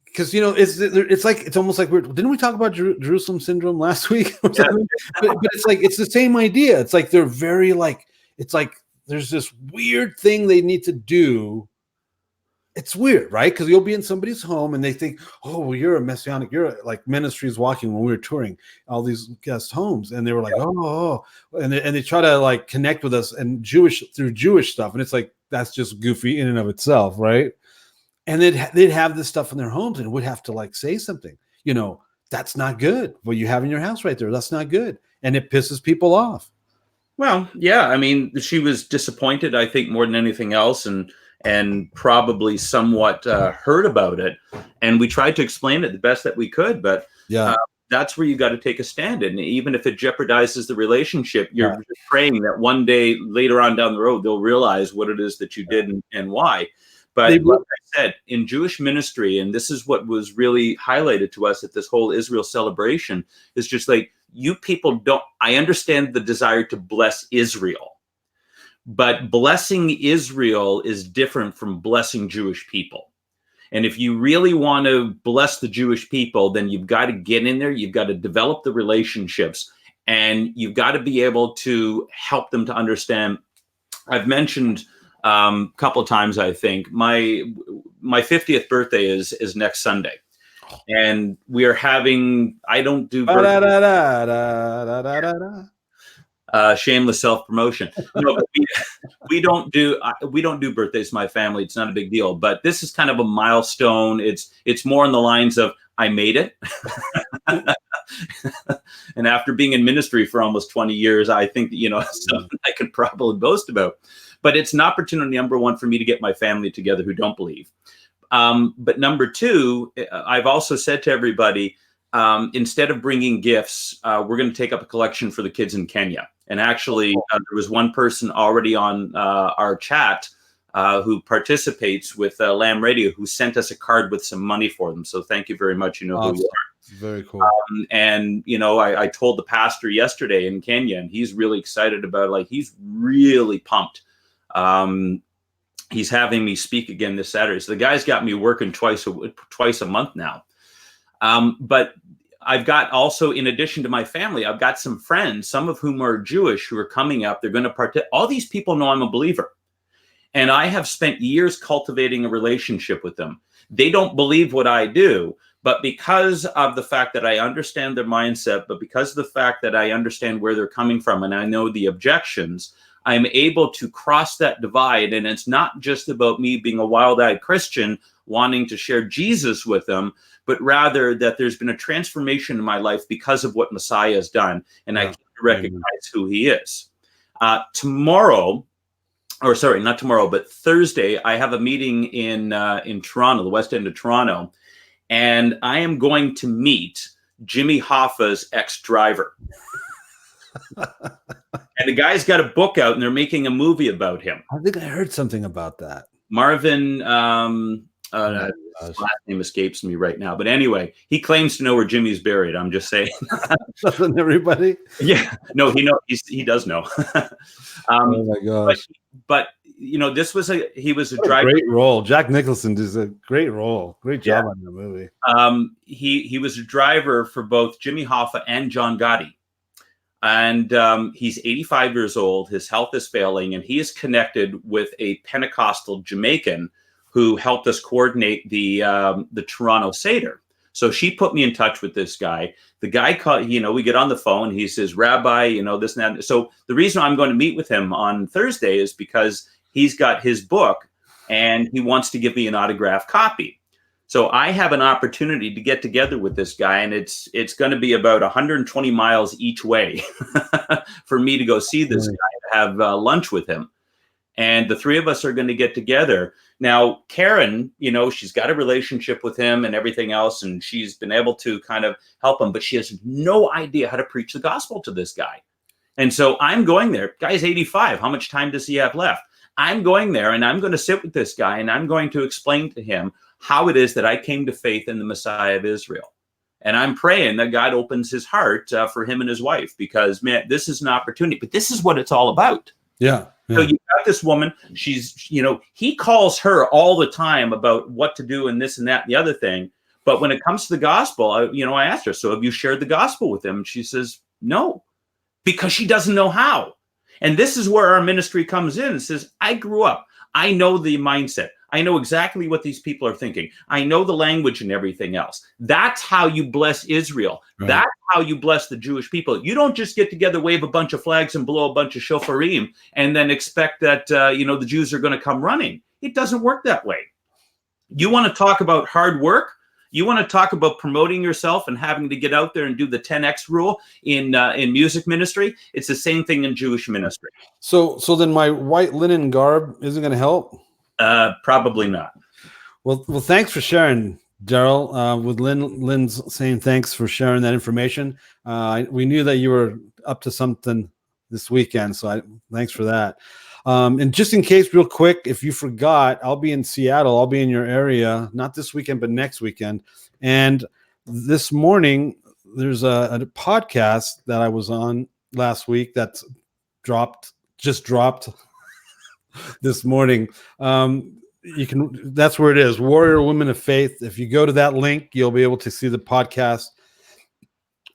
because it's almost like didn't we talk about Jerusalem syndrome last week? But it's like it's the same idea. It's like they're very it's like there's this weird thing they need to do. It's weird, right? Because you'll be in somebody's home and they think, oh, well, you're a Messianic, you're like Ministries Walking when we were touring all these guest homes, and they were like, and they try to connect with us and through Jewish stuff, and it's like that's just goofy in and of itself, right? And they'd have this stuff in their homes and would have to say something, that's not good. What you have in your house right there, that's not good, and it pisses people off. Well, yeah, I mean, she was disappointed, I think, more than anything else, and probably somewhat heard about it. And we tried to explain it the best that we could, but that's where you got to take a stand. And even if it jeopardizes the relationship, you're just praying that one day later on down the road, they'll realize what it is that you did and why. But like I said, in Jewish ministry, and this is what was really highlighted to us at this whole Israel celebration, is just like, you people I understand the desire to bless Israel, but blessing Israel is different from blessing Jewish people. And if you really want to bless the Jewish people, then you've got to get in there, you've got to develop the relationships, and you've got to be able to help them to understand. I've mentioned a couple of times, I think, my 50th birthday is next Sunday. And we are having, I don't do shameless self-promotion. No, but we don't do birthdays in my family. It's not a big deal, but this is kind of a milestone. It's more on the lines of, I made it. And after being in ministry for almost 20 years, I think that, something I could probably boast about. But it's an opportunity, number one, for me to get my family together who don't believe. But number two, I've also said to everybody, instead of bringing gifts, we're going to take up a collection for the kids in Kenya. And actually, there was one person already on our chat who participates with Lamb Radio who sent us a card with some money for them. So thank you very much. You know who you are. Very cool. And, I told the pastor yesterday in Kenya, and he's really excited about it. He's really pumped. He's having me speak again this Saturday. So the guy's got me working twice a month now. But I've got also, in addition to my family, I've got some friends, some of whom are Jewish, who are coming up. They're going to participate. All these people know I'm a believer. And I have spent years cultivating a relationship with them. They don't believe what I do, but because of the fact that I understand their mindset, but because of the fact that I understand where they're coming from and I know the objections, I'm able to cross that divide. And it's not just about me being a wild-eyed Christian wanting to share Jesus with them, but rather that there's been a transformation in my life because of what Messiah has done. And I can recognize who he is. Thursday, I have a meeting in Toronto, the West End of Toronto. And I am going to meet Jimmy Hoffa's ex-driver. And the guy's got a book out, and they're making a movie about him. I think I heard something about that. Marvin, his last name escapes me right now. But anyway, he claims to know where Jimmy's buried. I'm just saying. Doesn't everybody? Yeah. No, he does know. Oh my gosh. But he was a What driver. a great role. Jack Nicholson does a great role. Great job on the movie. He was a driver for both Jimmy Hoffa and John Gotti. And he's 85 years old. His health is failing, and he is connected with a Pentecostal Jamaican who helped us coordinate the Toronto Seder. So she put me in touch with this guy. The guy called, we get on the phone. He says, Rabbi, this and that. So the reason I'm going to meet with him on Thursday is because he's got his book and he wants to give me an autographed copy. So I have an opportunity to get together with this guy, and it's going to be about 120 miles each way for me to go see this guy, to have lunch with him. And the three of us are going to get together. Now, Karen, she's got a relationship with him and everything else, and she's been able to kind of help him, but she has no idea how to preach the gospel to this guy. And so I'm going there. Guy's 85. How much time does he have left? I'm going there, and I'm going to sit with this guy, and I'm going to explain to him how it is that I came to faith in the Messiah of Israel. And I'm praying that God opens his heart for him and his wife, because, man, this is an opportunity. But this is what it's all about. Yeah. So you got this woman. She's, he calls her all the time about what to do and this and that and the other thing. But when it comes to the gospel, I asked her, so have you shared the gospel with him? And she says, no, because she doesn't know how. And this is where our ministry comes in and says, I grew up. I know the mindset. I know exactly what these people are thinking. I know the language and everything else. That's how you bless Israel. Right. That's how you bless the Jewish people. You don't just get together, wave a bunch of flags and blow a bunch of shofarim and then expect that, the Jews are going to come running. It doesn't work that way. You want to talk about hard work? You want to talk about promoting yourself and having to get out there and do the 10X rule in music ministry? It's the same thing in Jewish ministry. So then my white linen garb isn't going to help? Probably not. Well, thanks for sharing, Darryl. With Lynn's saying thanks for sharing that information. We knew that you were up to something this weekend, so thanks for that. And just in case, real quick, if you forgot, I'll be in Seattle. I'll be in your area, not this weekend, but next weekend. And this morning, there's a podcast that I was on last week that's just dropped this morning. That's where it is, Warrior Women of Faith. If you go to that link, you'll be able to see the podcast.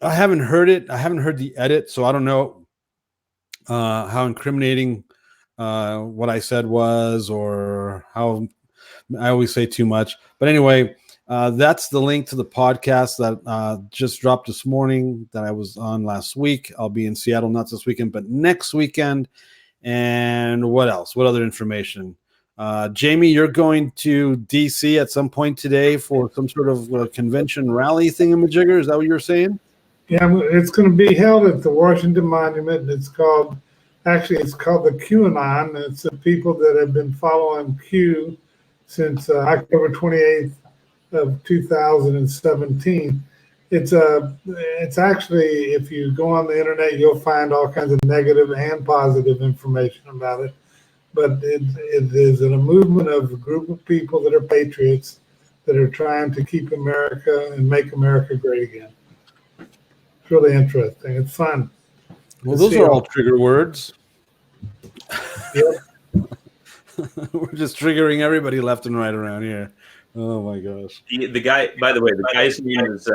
I haven't heard it. I haven't heard the edit, so I don't know how incriminating what I said was, or how I always say too much. But anyway, that's the link to the podcast that just dropped this morning that I was on last week. I'll be in Seattle, not this weekend, but next weekend. And what else? What other information? Jamie, you're going to DC at some point today for some sort of convention rally thingamajigger. Is that what you're saying? Yeah, it's going to be held at the Washington Monument, and it's called the QAnon. It's the people that have been following Q since October 28th of 2017. It's actually, if you go on the internet, you'll find all kinds of negative and positive information about it. But it is a movement of a group of people that are patriots that are trying to keep America and make America great again. It's really interesting. It's fun. Well, those are all trigger words. Yep. We're just triggering everybody left and right around here. Oh my gosh. The guy, by the way, the guy's name is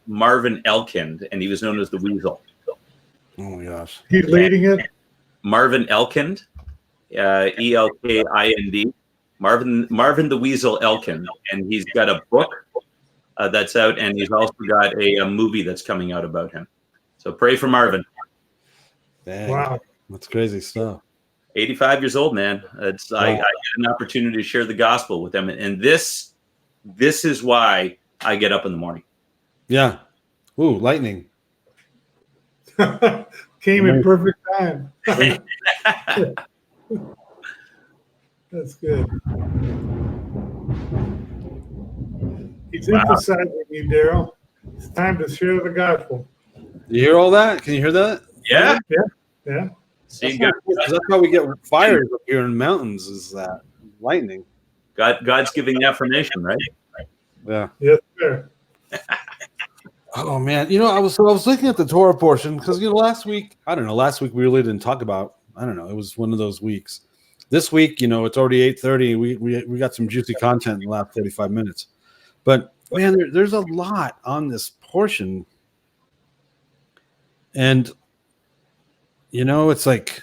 Marvin Elkind, and he was known as the Weasel. Oh my gosh. He's leading it? Marvin Elkind, Elkind. Marvin the Weasel Elkind, and he's got a book that's out, and he's also got a movie that's coming out about him. So pray for Marvin. Dang. Wow. That's crazy stuff. 85 years old, man. I get an opportunity to share the gospel with them, and this is why I get up in the morning. Yeah. Ooh, lightning. Came in perfect time. That's good. He's emphasizing you, Darryl. It's time to share the gospel. You hear all that? Can you hear that? Yeah. Yeah. See, That's how we get fires up here in the mountains. Is that lightning? God's giving affirmation, right? Yeah. Yes, sir. Oh man, I was looking at the Torah portion because last week we really didn't talk about. I don't know. It was one of those weeks. This week, it's already 8:30. We got some juicy content in the last 45 minutes. But man, there's a lot on this portion, and it's like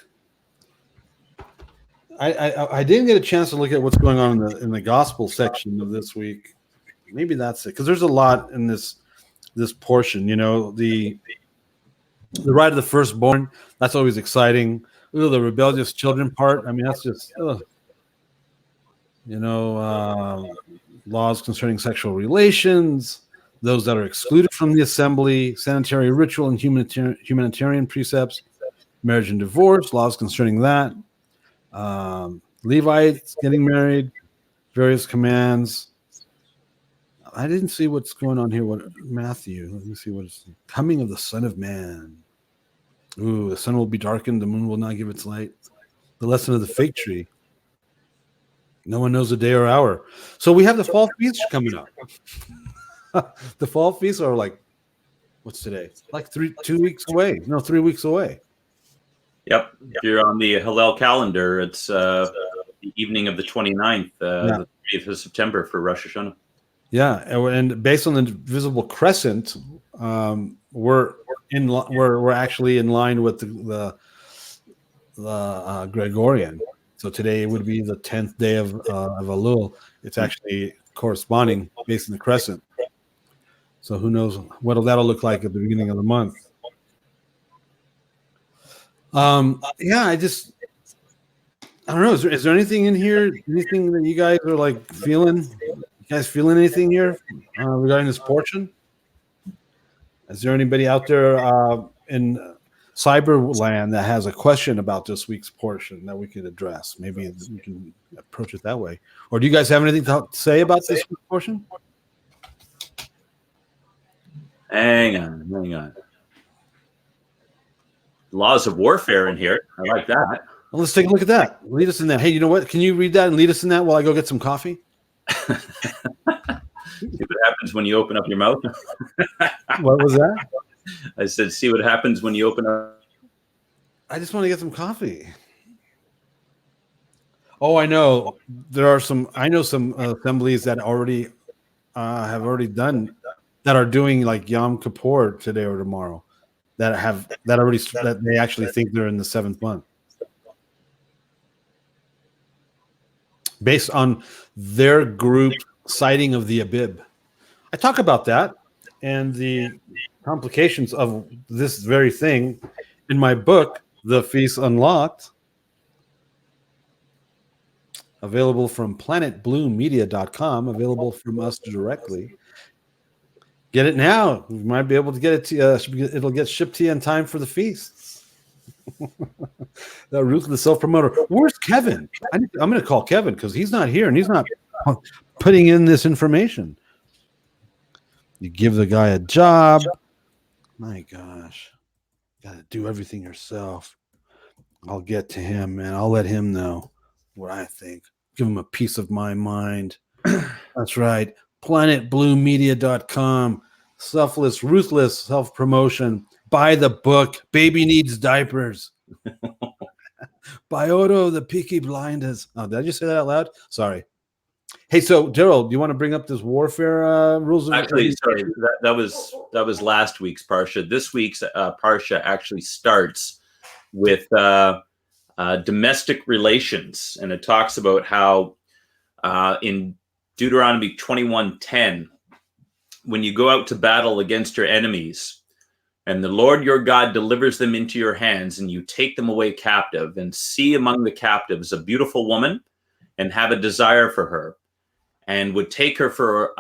I didn't get a chance to look at what's going on in the gospel section of this week. Maybe that's it, because there's a lot in this portion. The rite of the firstborn, that's always exciting. Ooh, the rebellious children part, I mean, that's just laws concerning sexual relations, those that are excluded from the assembly, sanitary ritual and humanitarian precepts, marriage and divorce, laws concerning that, Levites getting married, various commands. I didn't see what's going on here. What Matthew? Let me see what it's coming of the Son of Man. Ooh, the sun will be darkened, the moon will not give its light. The lesson of the fig tree. No one knows the day or hour. So we have the fall feasts coming up. The fall feasts are like, what's today? Like 3 weeks away. No, 3 weeks away. Yep. If you're on the Hillel calendar, it's the evening of the 29th, the 30th of September for Rosh Hashanah. Yeah, and based on the visible crescent, we're actually in line with the Gregorian. So today would be the 10th day of Elul. It's actually corresponding based on the crescent. So who knows what that'll look like at the beginning of the month. I don't know. Is there anything in here? Anything that you guys are like feeling? You guys feeling anything here regarding this portion? Is there anybody out there in Cyberland that has a question about this week's portion that we could address? Maybe we can approach it that way. Or do you guys have anything to say about this week's portion? Hang on. Laws of warfare in here. I like that. Well, let's take a look at that. Lead us in that. Hey, you know what? Can you read that and lead us in that while I go get some coffee? See what happens when you open up your mouth. What was that? I said, see what happens when you open up. I just want to get some coffee. Oh, I know. I know some assemblies that already have already done, that are doing like Yom Kippur today or tomorrow, that they actually think they're in the 7th month. Based on their group citing of the Abib. I talk about that and the complications of this very thing in my book, The Feast Unlocked, available from planetbluemedia.com, available from us directly. Get it now. You might be able to get it to it'll get shipped to you in time for the feasts. The ruthless self-promoter. Where's Kevin? I'm going to call Kevin because he's not here and he's not putting in this information. You give the guy a job. My gosh. Got to do everything yourself. I'll get to him, man. I'll let him know what I think. Give him a piece of my mind. That's right. PlanetBlueMedia.com. Selfless, ruthless self-promotion. Buy the book. Baby needs diapers. By Odo, the Peaky Blinders. Oh, did I just say that out loud? Sorry. Hey, so Darryl, do you want to bring up this warfare rules? Actually, sorry, that was last week's parsha. This week's parsha actually starts with domestic relations, and it talks about how in Deuteronomy 21:10, when you go out to battle against your enemies, and the Lord your God delivers them into your hands, and you take them away captive, and see among the captives a beautiful woman, and have a desire for her, and would take her for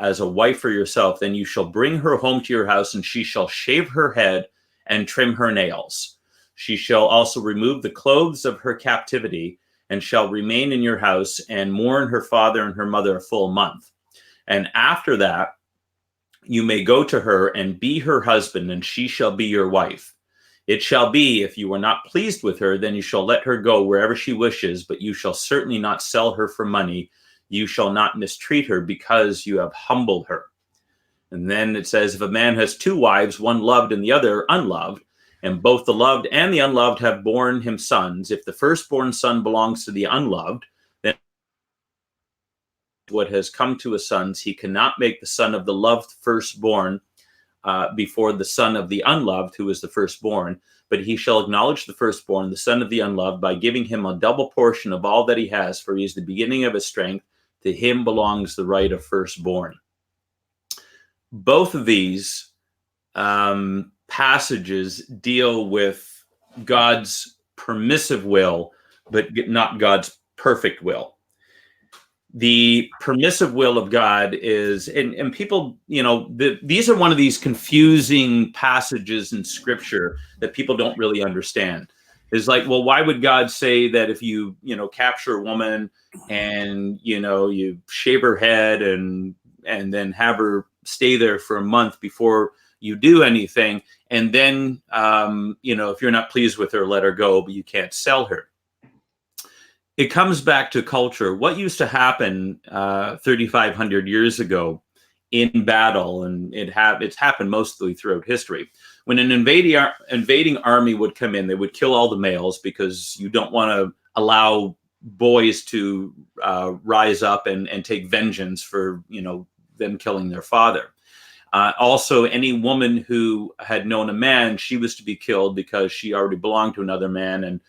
as a wife for yourself, then you shall bring her home to your house, and she shall shave her head and trim her nails. She shall also remove the clothes of her captivity, and shall remain in your house, and mourn her father and her mother a full month. And after that, you may go to her and be her husband, and she shall be your wife. It shall be, if you are not pleased with her, then you shall let her go wherever she wishes, but you shall certainly not sell her for money. You shall not mistreat her, because you have humbled her. And then it says, if a man has two wives, one loved and the other unloved, and both the loved and the unloved have borne him sons, if the firstborn son belongs to the unloved, then what has come to his sons, he cannot make the son of the loved firstborn before the son of the unloved, who is the firstborn, but he shall acknowledge the firstborn, the son of the unloved, by giving him a double portion of all that he has, for he is the beginning of his strength. To him belongs the right of firstborn. Both of these passages deal with God's permissive will, but not God's perfect will. The permissive will of God is, and people, these are one of these confusing passages in Scripture that people don't really understand. It's like, well, why would God say that if you, capture a woman and, you shave her head and then have her stay there for a month before you do anything, and then, if you're not pleased with her, let her go, but you can't sell her? It comes back to culture. What used to happen 3,500 years ago in battle, and it's happened mostly throughout history. When an invading army would come in, they would kill all the males, because you don't want to allow boys to rise up and take vengeance for them killing their father. Also, any woman who had known a man, she was to be killed, because she already belonged to another man, and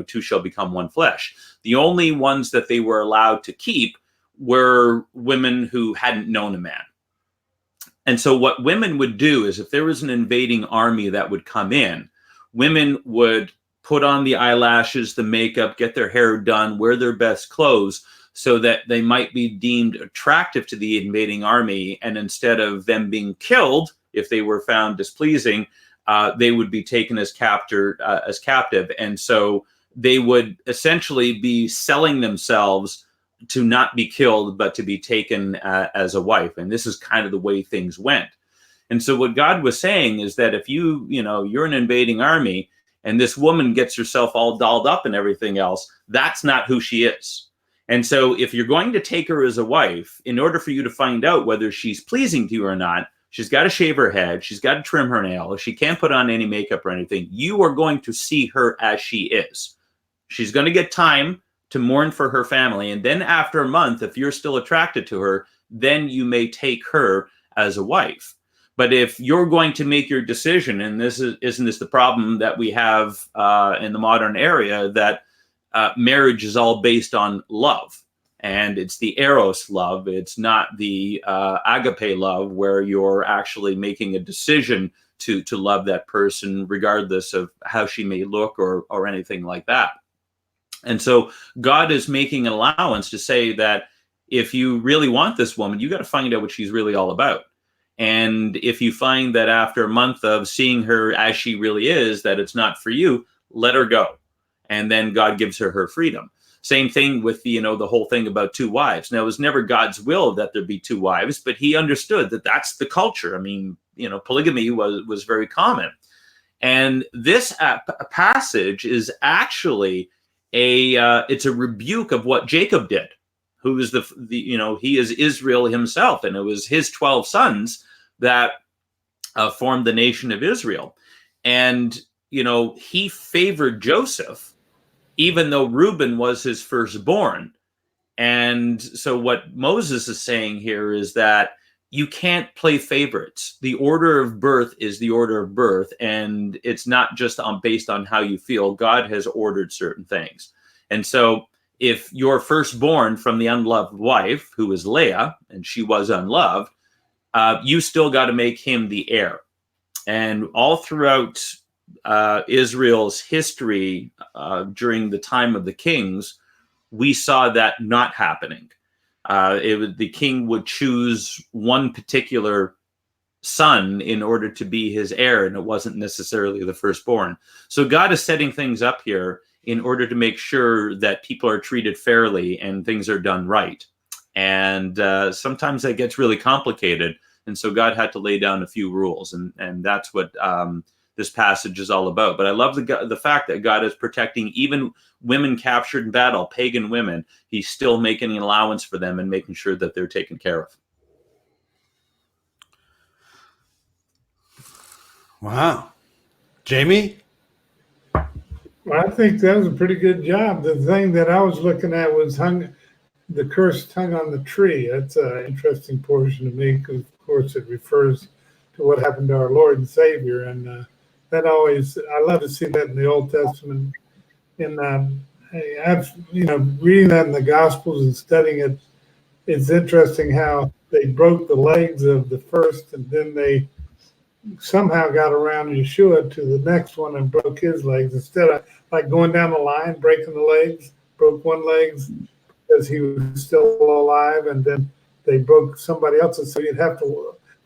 two shall become one flesh. The only ones that they were allowed to keep were women who hadn't known a man. And so what women would do is, if there was an invading army that would come in, women would put on the eyelashes, the makeup, get their hair done, wear their best clothes, so that they might be deemed attractive to the invading army. And instead of them being killed, if they were found displeasing, they would be taken as captive. And so they would essentially be selling themselves to not be killed, but to be taken as a wife. And this is kind of the way things went. And so what God was saying is that if you're an invading army and this woman gets herself all dolled up and everything else, that's not who she is. And so if you're going to take her as a wife, in order for you to find out whether she's pleasing to you or not, she's got to shave her head. She's got to trim her nails. She can't put on any makeup or anything. You are going to see her as she is. She's going to get time to mourn for her family. And then after a month, if you're still attracted to her, then you may take her as a wife. But if you're going to make your decision, and isn't this the problem that we have in the modern era, that marriage is all based on love. And it's the eros love. It's not the agape love, where you're actually making a decision to love that person, regardless of how she may look or anything like that. And so God is making an allowance to say that if you really want this woman, you got to find out what she's really all about. And if you find that after a month of seeing her as she really is, that it's not for you, let her go. And then God gives her freedom. Same thing with the whole thing about two wives. Now, it was never God's will that there be two wives, but he understood that that's the culture. I mean, polygamy was very common. And this passage is actually it's a rebuke of what Jacob did, who is he is Israel himself, and it was his 12 sons that formed the nation of Israel. And he favored Joseph, even though Reuben was his firstborn. And so what Moses is saying here is that you can't play favorites. The order of birth is the order of birth, and it's not just based on how you feel. God has ordered certain things. And so if you're firstborn from the unloved wife, who is Leah, and she was unloved, you still got to make him the heir. And all throughout Israel's history, during the time of the kings, we saw that not happening. The king would choose one particular son in order to be his heir, and it wasn't necessarily the firstborn. So God is setting things up here in order to make sure that people are treated fairly and things are done right. And sometimes that gets really complicated, And so God had to lay down a few rules, and that's what this passage is all about. But I love the fact that God is protecting even women captured in battle, pagan women. He's still making an allowance for them and making sure that they're taken care of. Wow. Jamie? Well, I think that was a pretty good job. The thing that I was looking at was the curse hung on the tree. That's an interesting portion to me because, of course, it refers to what happened to our Lord and Savior. And I love to see that in the Old Testament. And I've, reading that in the Gospels and studying it, it's interesting how they broke the legs of the first, and then they somehow got around Yeshua to the next one and broke his legs instead of like going down the line, breaking the legs, broke one leg because he was still alive, and then they broke somebody else's. So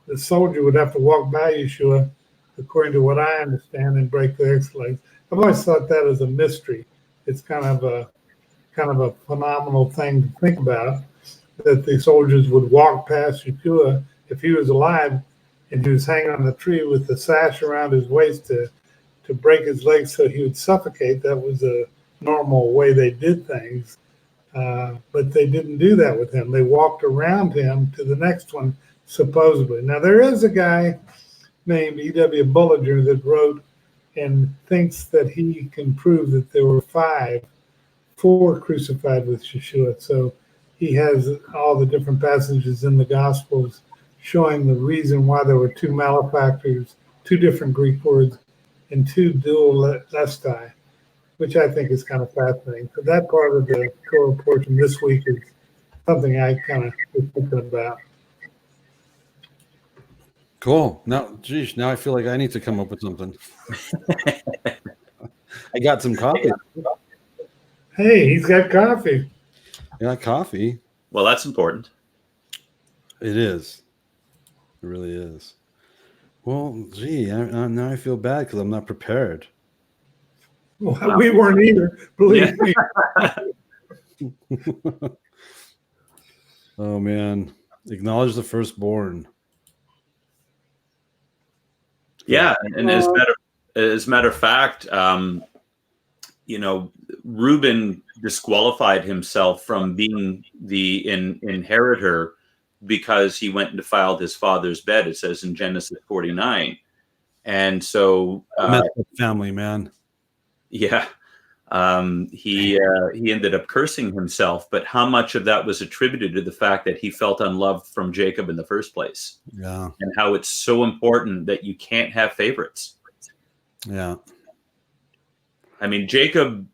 the soldier would have to walk by Yeshua, according to what I understand, and break the next legs. I've always thought that as a mystery. It's kind of a phenomenal thing to think about, that the soldiers would walk past Yeshua if he was alive, and he was hanging on the tree with the sash around his waist to break his legs so he would suffocate. That was a normal way they did things. But they didn't do that with him. They walked around him to the next one, supposedly. Now, there is a guy named E.W. Bullinger that wrote and thinks that he can prove that there were four crucified with Yeshua. So he has all the different passages in the Gospels showing the reason why there were two malefactors, two different Greek words, and two dual lestai, which I think is kind of fascinating. So that part of the Torah portion this week is something I kind of was thinking about. Cool. Now I feel like I need to come up with something. I got some coffee. Hey, he's got coffee. I got coffee. Well, that's important. It is. It really is. Well, gee, now I feel bad because I'm not prepared. Well, we weren't either, believe me. Oh, man. Acknowledge the firstborn. Yeah, and as a matter of fact, Reuben disqualified himself from being the inheritor because he went and defiled his father's bed. It says in Genesis 49, and so family, man. Yeah, he ended up cursing himself. But how much of that was attributed to the fact that he felt unloved from Jacob in the first place? Yeah, and how it's so important that you can't have favorites. Yeah, I mean, Jacob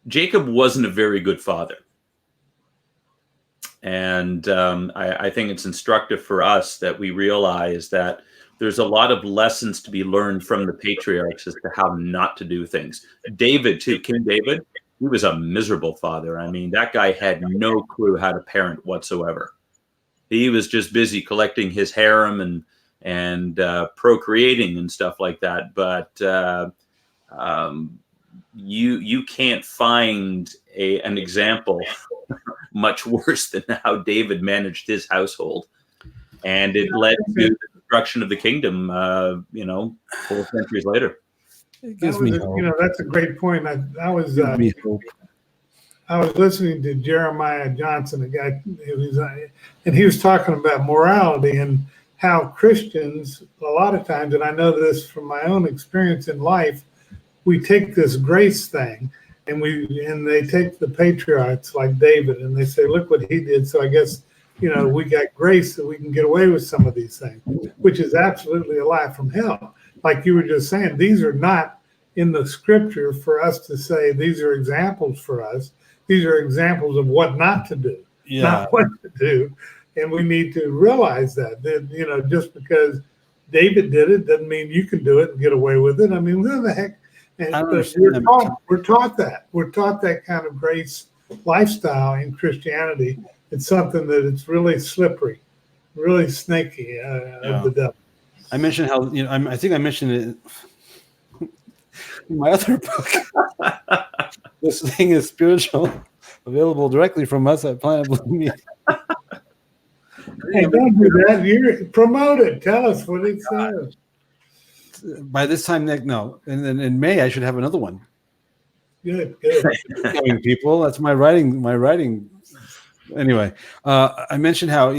wasn't a very good father. And I think it's instructive for us that we realize that there's a lot of lessons to be learned from the patriarchs as to how not to do things. David, too, King David, he was a miserable father. I mean, that guy had no clue how to parent whatsoever. He was just busy collecting his harem and procreating and stuff like that. But you can't find an example much worse than how David managed his household, and it led to the destruction of the kingdom. 4 centuries later. It gives me hope. That's a great point. I was listening to Jeremiah Johnson, a guy and he was talking about morality and how Christians, a lot of times, and I know this from my own experience in life, we take this grace thing and they take the patriarchs like David and they say, look what he did. So I guess, we got grace that we can get away with some of these things, which is absolutely a lie from hell. Like you were just saying, these are not in the scripture for us to say these are examples for us. These are examples of what not to do, not what to do. And we need to realize that, just because David did it doesn't mean you can do it and get away with it. I mean, who the heck? And we're taught that. We're taught that kind of grace lifestyle in Christianity. It's something that it's really slippery, really snaky of the devil. I mentioned how, I think I mentioned it in my other book. This thing is spiritual, available directly from us at Planet Blue Media. Hey, don't do that. You promote it. Tell us what it says. By this time, no. And then in May, I should have another one. Good. Knowing people, that's my writing. Anyway, I mentioned how,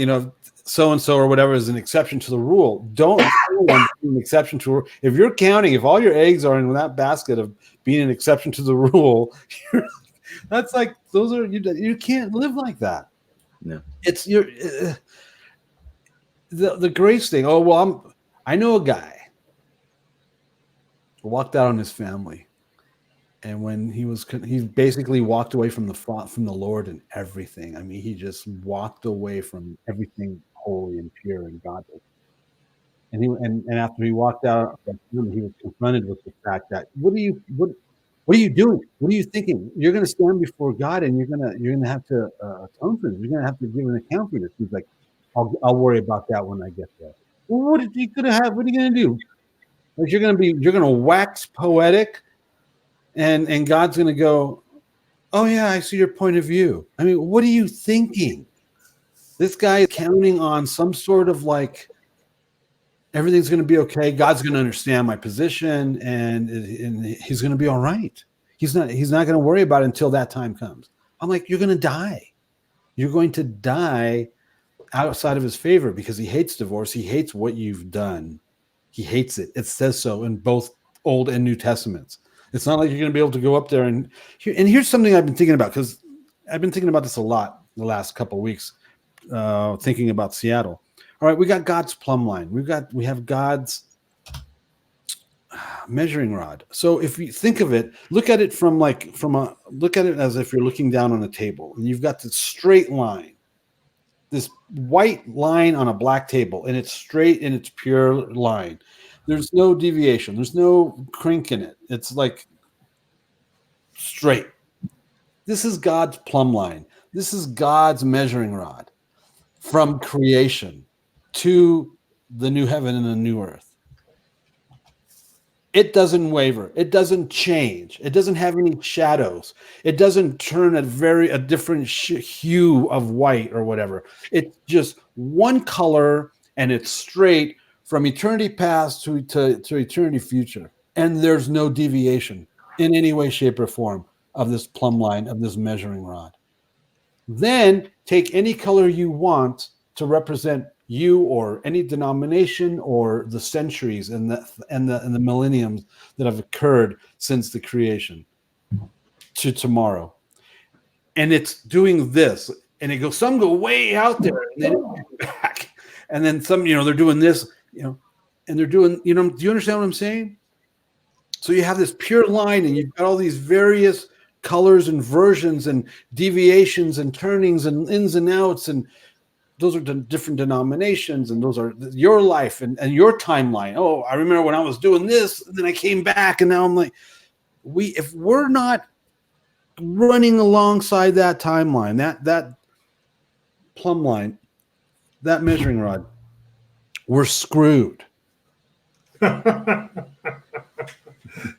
so and so or whatever is an exception to the rule. Don't be an exception to. If you're counting, if all your eggs are in that basket of being an exception to the rule, that's like those are you can't live like that. No, it's the grace thing. Oh well, I know a guy who walked out on his family. And when he basically walked away from the Lord and everything. I mean, he just walked away from everything holy and pure and godly. And after he walked out, he was confronted with the fact that what are you doing? What are you thinking? You're going to stand before God and you're going to have to atone for this. You're going to have to give an account for this. He's like, I'll worry about that when I get there. Well, what are you going to do? Like you're going to wax poetic. And God's going to go, oh, yeah, I see your point of view. I mean, what are you thinking? This guy is counting on some sort of like everything's going to be okay. God's going to understand my position and he's going to be all right. He's not going to worry about it until that time comes. I'm like, you're going to die. You're going to die outside of his favor because he hates divorce. He hates what you've done. He hates it. It says so in both Old and New Testaments. It's not like you're going to be able to go up there and here's something I've been thinking about because I've been thinking about this a lot the last couple of weeks, thinking about Seattle. All right, we got God's plumb line. We have God's measuring rod. So if you think of it, look at it look at it as if you're looking down on a table and you've got this straight line, this white line on a black table, and it's straight and it's pure line. There's no deviation. There's no crink in it. It's like straight. This is God's plumb line. This is God's measuring rod from creation to the new heaven and the new earth. It doesn't waver. It doesn't change. It doesn't have any shadows. It doesn't turn a different hue of white or whatever. It's just one color and it's straight from eternity past to eternity future. And there's no deviation in any way, shape, or form of this plumb line, of this measuring rod. Then take any color you want to represent you or any denomination or the centuries and the millenniums that have occurred since the creation to tomorrow. And it's doing this. And it goes, some go way out there and then back. And then some, they're doing this. And they're doing, do you understand what I'm saying? So you have this pure line and you've got all these various colors and versions and deviations and turnings and ins and outs. And those are different denominations and those are your life and your timeline. Oh, I remember when I was doing this and then I came back and now I'm like, if we're not running alongside that timeline, that plumb line, that measuring rod, we're screwed.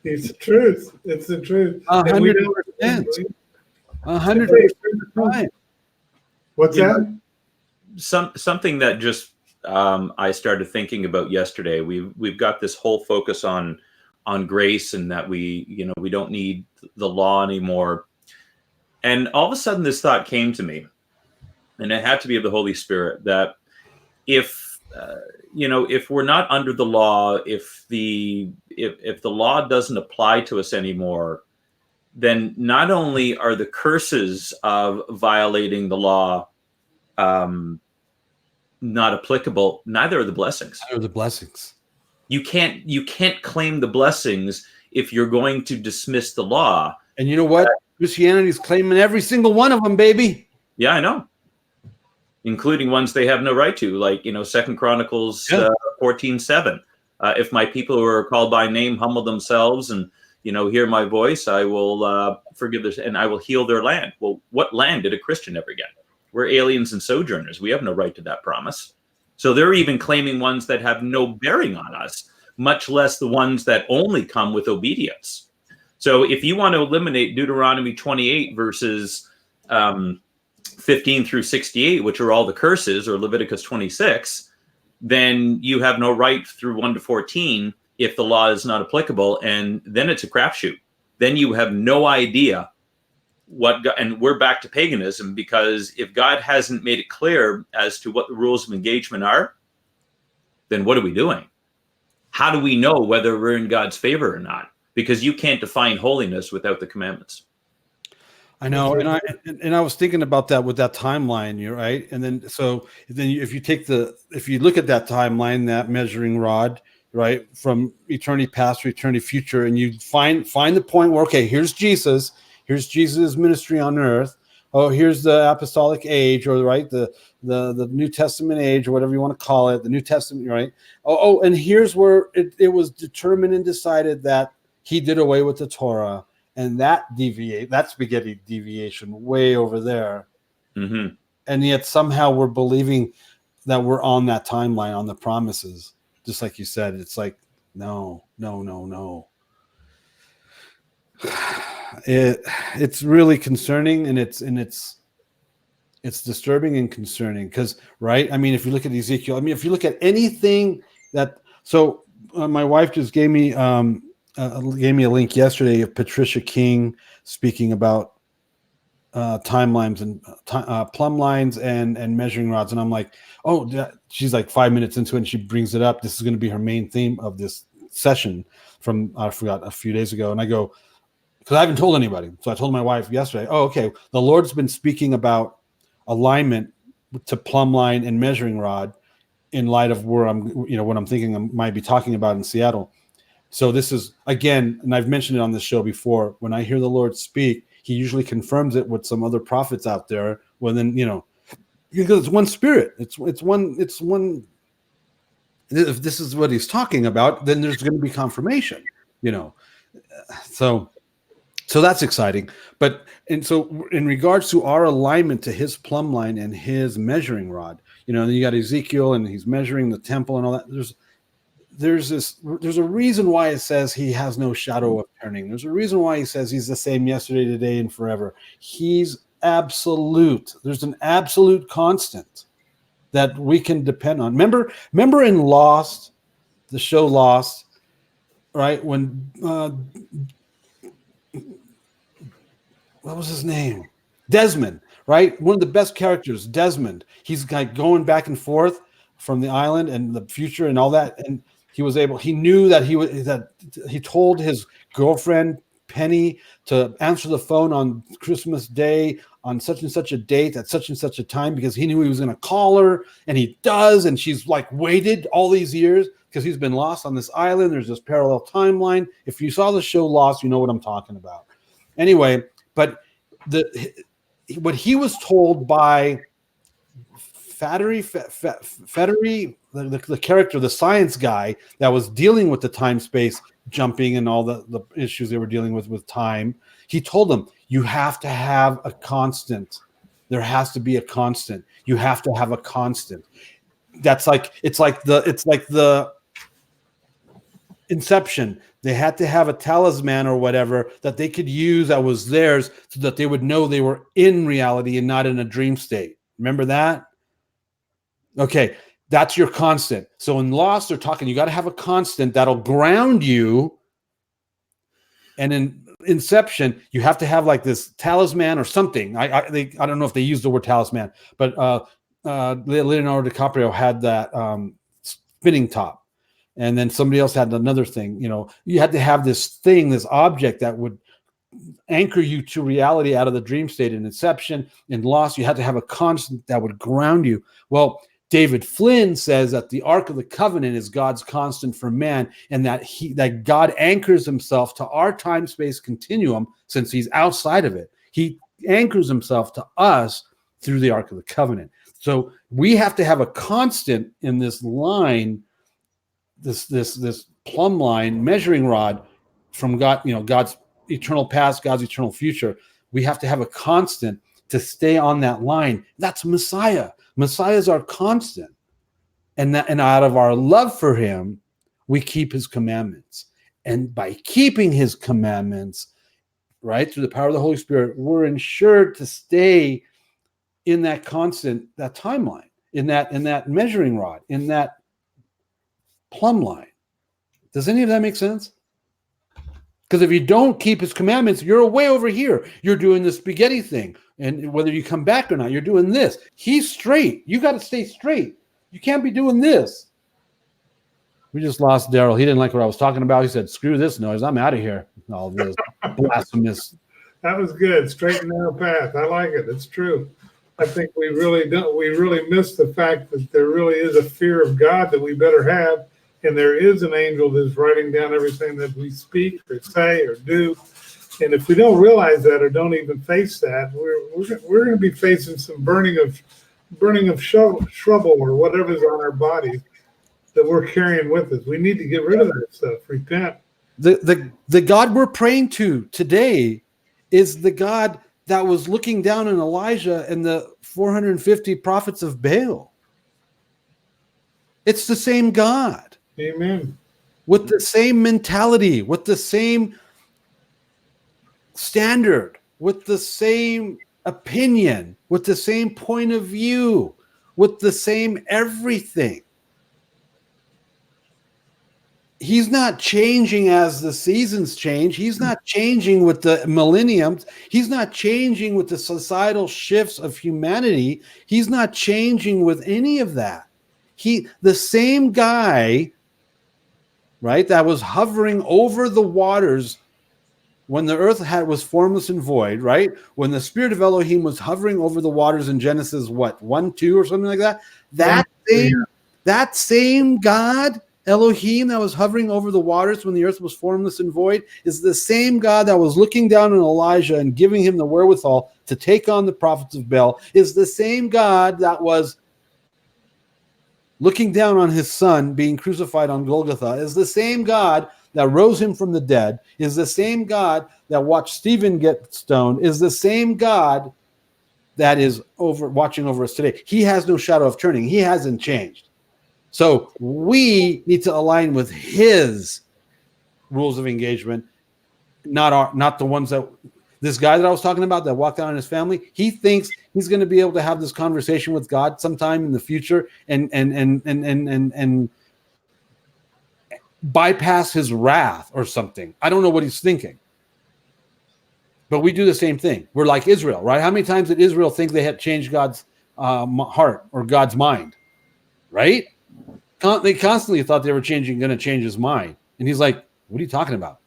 It's the truth. It's the truth. 100%. 100%. What's that? Something that just I started thinking about yesterday. We've got this whole focus on grace and that we don't need the law anymore. And all of a sudden, this thought came to me, and it had to be of the Holy Spirit that if we're not under the law, if the law doesn't apply to us anymore, then not only are the curses of violating the law not applicable, neither are the blessings. Neither are the blessings. You can't claim the blessings if you're going to dismiss the law. And you know what? Christianity's claiming every single one of them, baby. Yeah, I know. Including ones they have no right to, like 2 Chronicles 14:7. If my people who are called by name humble themselves and hear my voice, I will forgive this and I will heal their land. Well, what land did a Christian ever get? We're aliens and sojourners. We have no right to that promise. So they're even claiming ones that have no bearing on us, much less the ones that only come with obedience. So if you want to eliminate Deuteronomy 28 verses 15 through 68, which are all the curses, or Leviticus 26, then you have no right through 1 to 14 if the law is not applicable, and then it's a crapshoot. Then you have no idea what God, and we're back to paganism, because if God hasn't made it clear as to what the rules of engagement are, then what are we doing? How do we know whether we're in God's favor or not? Because you can't define holiness without the commandments. I know, and I was thinking about that with that timeline. You're right, and then if you look at that timeline, that measuring rod, right, from eternity past to eternity future, and you find the point where, okay, here's Jesus' ministry on earth. Oh, here's the apostolic age, or right, the New Testament age, or whatever you want to call it, the New Testament, right? Oh, and here's where it was determined and decided that he did away with the Torah. And that spaghetti deviation way over there. Mm-hmm. And yet somehow we're believing that we're on that timeline, on the promises. Just like you said, it's like, no. It's really concerning, and it's disturbing and concerning, because, right? I mean, if you look at Ezekiel, if you look at anything my wife just gave me a link yesterday of Patricia King speaking about timelines and plumb lines and measuring rods, and I'm like, she's like 5 minutes into it, and she brings it up. This is going to be her main theme of this session from, I forgot, a few days ago, and I go, because I haven't told anybody, so I told my wife yesterday, okay, the Lord's been speaking about alignment to plumb line and measuring rod in light of where what I'm thinking I might be talking about in Seattle. So this is, again, and I've mentioned it on this show before, when I hear the Lord speak, he usually confirms it with some other prophets out there. Well, then, because it's one spirit. It's one. If this is what he's talking about, then there's going to be confirmation, So that's exciting. And so in regards to our alignment to his plumb line and his measuring rod, then you got Ezekiel, and he's measuring the temple and all that. There's a reason why it says he has no shadow of turning. There's a reason why he says he's the same yesterday, today, and forever. He's absolute. There's an absolute constant that we can depend on. Remember in Lost, the show Lost, right? When what was his name? Desmond, right? One of the best characters, Desmond. He's like going back and forth from the island and the future and all that, and he knew that he told his girlfriend Penny to answer the phone on Christmas Day on such and such a date at such and such a time, because he knew he was going to call her, and he does, and she's like waited all these years because he's been lost on this island. There's this parallel timeline. If you saw the show Lost, you know what I'm talking about. Anyway, but what he was told by Fettery, the character, the science guy that was dealing with the time-space jumping and all the issues they were dealing with time, he told them, you have to have a constant. There has to be a constant. You have to have a constant. It's like the Inception. They had to have a talisman or whatever that they could use that was theirs, so that they would know they were in reality and not in a dream state. Remember that? Okay, that's your constant. So in Lost, they're talking, you got to have a constant that'll ground you. And in Inception, you have to have like this talisman or something. I don't know if they used the word talisman, but Leonardo DiCaprio had that spinning top. And then somebody else had another thing. You had to have this thing, this object that would anchor you to reality out of the dream state. In Inception, in Lost, you had to have a constant that would ground you. Well, David Flynn says that the Ark of the Covenant is God's constant for man, and that God anchors himself to our time-space continuum since he's outside of it. He anchors himself to us through the Ark of the Covenant. So we have to have a constant in this line, this plumb line, measuring rod from God, God's eternal past, God's eternal future. We have to have a constant to stay on that line. That's Messiah. Messiah is our constant. And out of our love for him, we keep his commandments. And by keeping his commandments, right, through the power of the Holy Spirit, we're ensured to stay in that constant, that timeline, in that measuring rod, in that plumb line. Does any of that make sense? Because if you don't keep his commandments, you're way over here. You're doing the spaghetti thing. And whether you come back or not, you're doing this. He's straight. You got to stay straight. You can't be doing this. We just lost Darryl. He didn't like what I was talking about. He said, screw this noise. I'm out of here. All this blasphemous. That was good. Straight and narrow path. I like it. It's true. I think we really miss the fact that there really is a fear of God that we better have. And there is an angel that's writing down everything that we speak or say or do. And if we don't realize that or don't even face that, we're going to be facing some burning of trouble or whatever's on our bodies that we're carrying with us. We need to get rid of that stuff. Repent. The God we're praying to today is the God that was looking down on Elijah and the 450 prophets of Baal. It's the same God. Amen. With the same mentality, with the same standard, with the same opinion, with the same point of view, with the same everything. He's not changing as the seasons change. He's not changing with the millenniums. He's not changing with the societal shifts of humanity. He's not changing with any of that. The same guy, right, that was hovering over the waters when the earth was formless and void, right? When the spirit of Elohim was hovering over the waters in Genesis, 1-2 or something like that? That same God, Elohim, that was hovering over the waters when the earth was formless and void, is the same God that was looking down on Elijah and giving him the wherewithal to take on the prophets of Baal, is the same God that was looking down on his son being crucified on Golgotha, is the same God that rose him from the dead, is the same God that watched Stephen get stoned, is the same God that is watching over us today. He has no shadow of turning. He hasn't changed. So we need to align with his rules of engagement, not the ones that this guy that I was talking about that walked out on his family. He thinks he's going to be able to have this conversation with God sometime in the future and bypass his wrath or something. I don't know what he's thinking. But we do the same thing. We're like Israel, right? How many times did Israel think they had changed God's heart or God's mind, right? They constantly thought they were going to change his mind. And he's like, what are you talking about?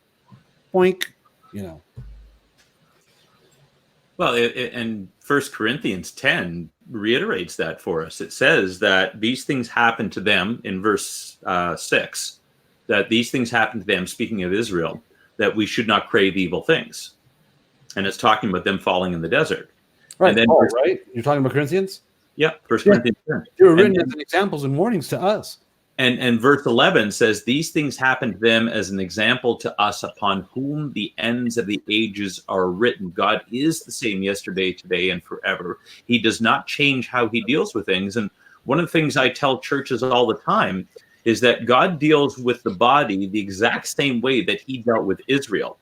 Boink, Well, and 1 Corinthians 10 reiterates that for us. It says that these things happened to them in verse 6, that these things happened to them, speaking of Israel, that we should not crave evil things. And it's talking about them falling in the desert. Right, and then Paul, right? You're talking about Corinthians? Yeah, 1 Corinthians 10. They were written as examples and warnings to us. And verse 11 says, these things happened to them as an example to us, upon whom the ends of the ages are written. God is the same yesterday, today, and forever. He does not change how he deals with things. And one of the things I tell churches all the time is that God deals with the body the exact same way that he dealt with Israel.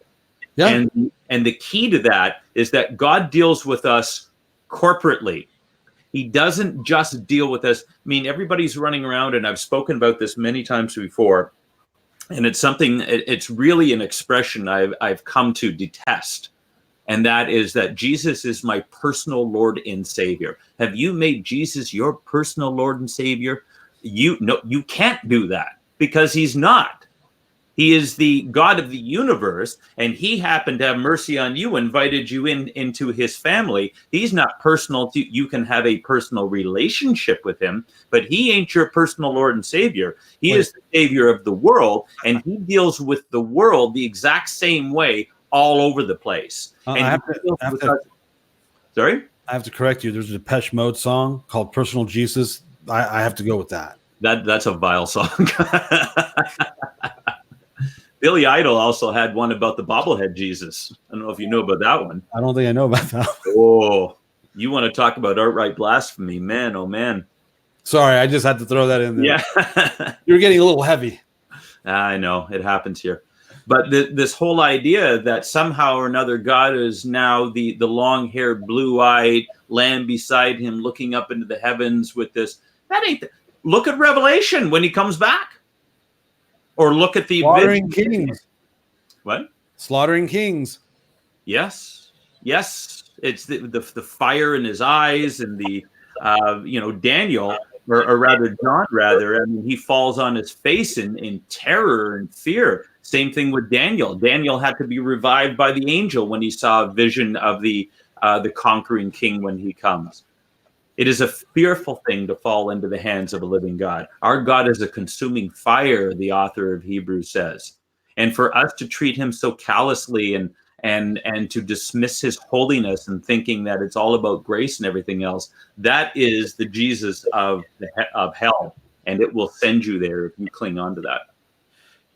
Yeah. And the key to that is that God deals with us corporately. He doesn't just deal with us. I mean, everybody's running around, and I've spoken about this many times before, and it's really an expression I've come to detest, and that is that Jesus is my personal Lord and Savior. Have you made Jesus your personal Lord and Savior? You can't do that, because he's not. He is the God of the universe, and he happened to have mercy on you, invited you into his family. He's not personal to you. You can have a personal relationship with him, but he ain't your personal Lord and Savior. He is the Savior of the world, and he deals with the world the exact same way all over the place. Sorry? I have to correct you. There's a Depeche Mode song called Personal Jesus. I have to go with that. That's a vile song. Billy Idol also had one about the bobblehead Jesus. I don't know if you know about that one. I don't think I know about that one. Oh, you want to talk about outright blasphemy, man? Oh, man. Sorry, I just had to throw that in there. Yeah. You're getting a little heavy. I know. It happens here. But this whole idea that somehow or another God is now the long-haired, blue-eyed, Lamb beside him, looking up into the heavens with this. That ain't. Look at Revelation when he comes back, or look at the Slaughtering kings. What? Slaughtering kings. Yes. It's the fire in his eyes, and the Daniel, or rather John, rather. I mean, he falls on his face in terror and fear. Same thing with Daniel. Daniel had to be revived by the angel when he saw a vision of the conquering king when he comes. It is a fearful thing to fall into the hands of a living God. Our God is a consuming fire, the author of Hebrews says. And for us to treat him so callously and to dismiss his holiness and thinking that it's all about grace and everything else, that is the Jesus of hell, and it will send you there if you cling on to that.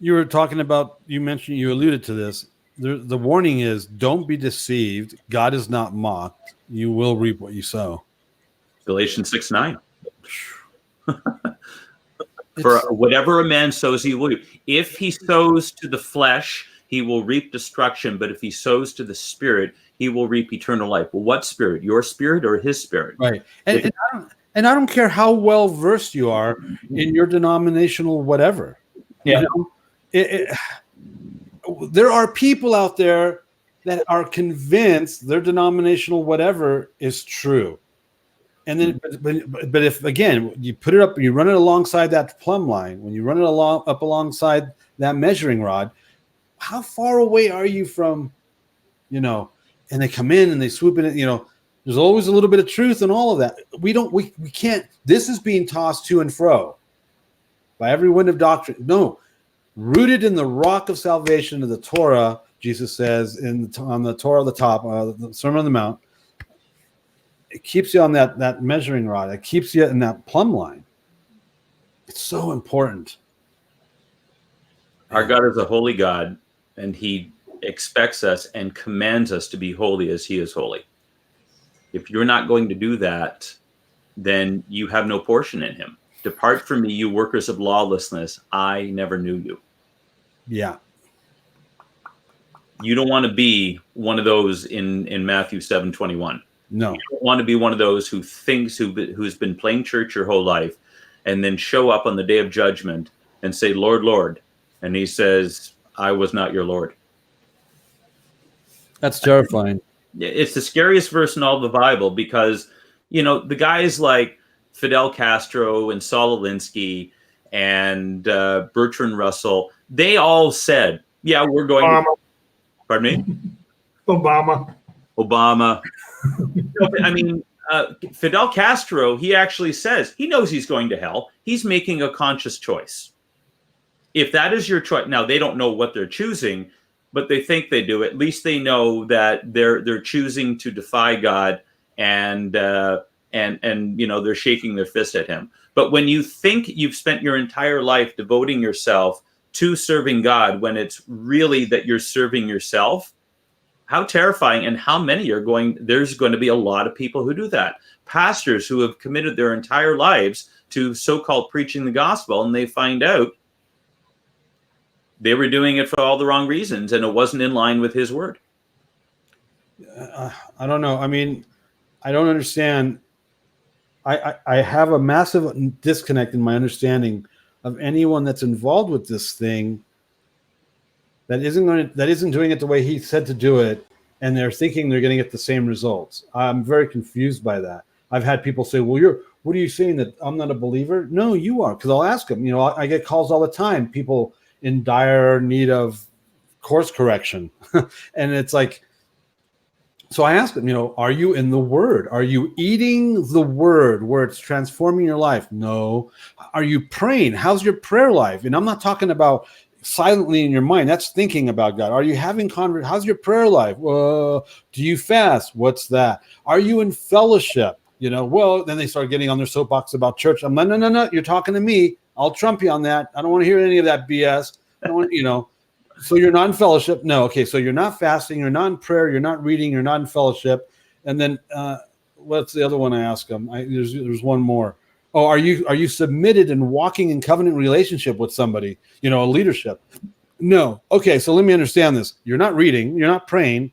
You were talking about, you alluded to this. The warning is, don't be deceived. God is not mocked. You will reap what you sow. Galatians 6:9. For whatever a man sows, he will reap. If he sows to the flesh, he will reap destruction. But if he sows to the spirit, he will reap eternal life. Well, what spirit? Your spirit or his spirit? Right. And I don't care how well versed you are in your denominational whatever. Yeah. There are people out there that are convinced their denominational whatever is true. And then, but if again you put it up, you run it alongside that plumb line. When you run it up alongside that measuring rod, how far away are you from, and they come in and they swoop in. There's always a little bit of truth in all of that. We can't. This is being tossed to and fro by every wind of doctrine. No, rooted in the rock of salvation of the Torah. Jesus says on the Torah of the top, the Sermon on the Mount. It keeps you on that measuring rod. It keeps you in that plumb line. It's so important. Our God is a holy God, and he expects us and commands us to be holy as he is holy. If you're not going to do that, then you have no portion in him. Depart from me, you workers of lawlessness. I never knew you. Yeah. You don't want to be one of those in Matthew 7:21. No. You don't want to be one of those who's been playing church your whole life and then show up on the day of judgment and say, Lord, Lord. And he says, I was not your Lord. That's terrifying. It's the scariest verse in all the Bible because, the guys like Fidel Castro and Saul Alinsky and Bertrand Russell, they all said, yeah, we're going Obama. Pardon me? Obama. I mean, Fidel Castro, he actually says he knows he's going to hell. He's making a conscious choice. If that is your choice, now they don't know what they're choosing, but they think they do. At least they know that they're choosing to defy God, and they're shaking their fist at him. But when you think you've spent your entire life devoting yourself to serving God, when it's really that you're serving yourself, how terrifying, and how many there's going to be a lot of people who do that. Pastors who have committed their entire lives to so-called preaching the gospel, and they find out they were doing it for all the wrong reasons, and it wasn't in line with his word. I don't know. I mean, I don't understand. I have a massive disconnect in my understanding of anyone that's involved with this thing that isn't doing it the way he said to do it, and they're thinking they're going to get the same results. I'm very confused by that. I've had people say, well, what are you saying, that I'm not a believer? No, you are, because I'll ask them. I get calls all the time, people in dire need of course correction. And it's like, so I ask them, are you in the Word? Are you eating the Word where it's transforming your life? No. Are you praying? How's your prayer life? And I'm not talking about silently in your mind. That's thinking about God. Are you having how's your prayer life? Do you fast? What's that? Are you in fellowship? Well, then they start getting on their soapbox about church. I'm like, no. You're talking to me. I'll trump you on that. I don't want to hear any of that BS. I don't want, So you're not in fellowship? No. Okay. So you're not fasting. You're not in prayer. You're not reading. You're not in fellowship. And then what's the other one I ask them? There's one more. Oh, are you submitted and walking in covenant relationship with somebody? A leadership? No. Okay. So let me understand this. You're not reading. You're not praying.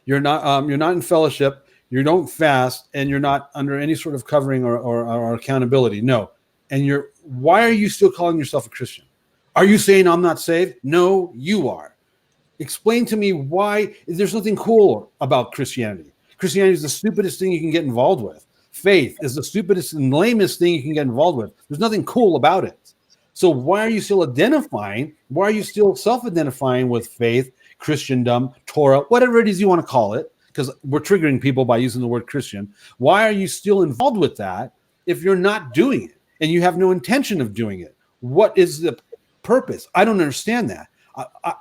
You're not in fellowship. You don't fast, and you're not under any sort of covering or accountability. No. And why are you still calling yourself a Christian? Are you saying I'm not saved? No, you are. Explain to me why there's nothing cool about Christianity. Christianity is the stupidest thing you can get involved with. Faith is the stupidest and lamest thing you can get involved with. There's nothing cool about it. So why are you still identifying? Why are you still self-identifying with faith, Christendom, Torah, whatever it is you want to call it? Because we're triggering people by using the word Christian. Why are you still involved with that if you're not doing it and you have no intention of doing it? What is the purpose? I don't understand that.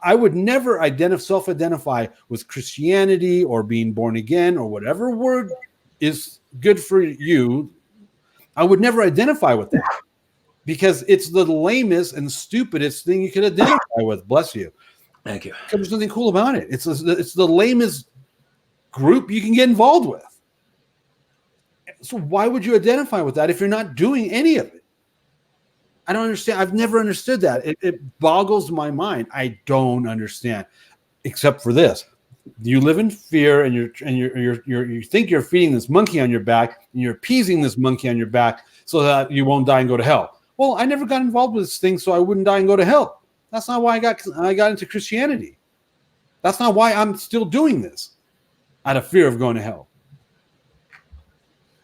I would never self-identify with Christianity or being born again or whatever word is good for you. I would never identify with that because it's the lamest and stupidest thing you could identify with. Bless you. Thank you. There's nothing cool about it. It's the lamest group you can get involved with. So why would you identify with that if you're not doing any of it? I don't understand. I've never understood that. It boggles my mind. I don't understand, except for this: you live in fear, and you think you're feeding this monkey on your back, and you're appeasing this monkey on your back so that you won't die and go to hell. Well, I never got involved with this thing, so I wouldn't die and go to hell. That's not why I got into Christianity. That's not why I'm still doing this, out of fear of going to hell.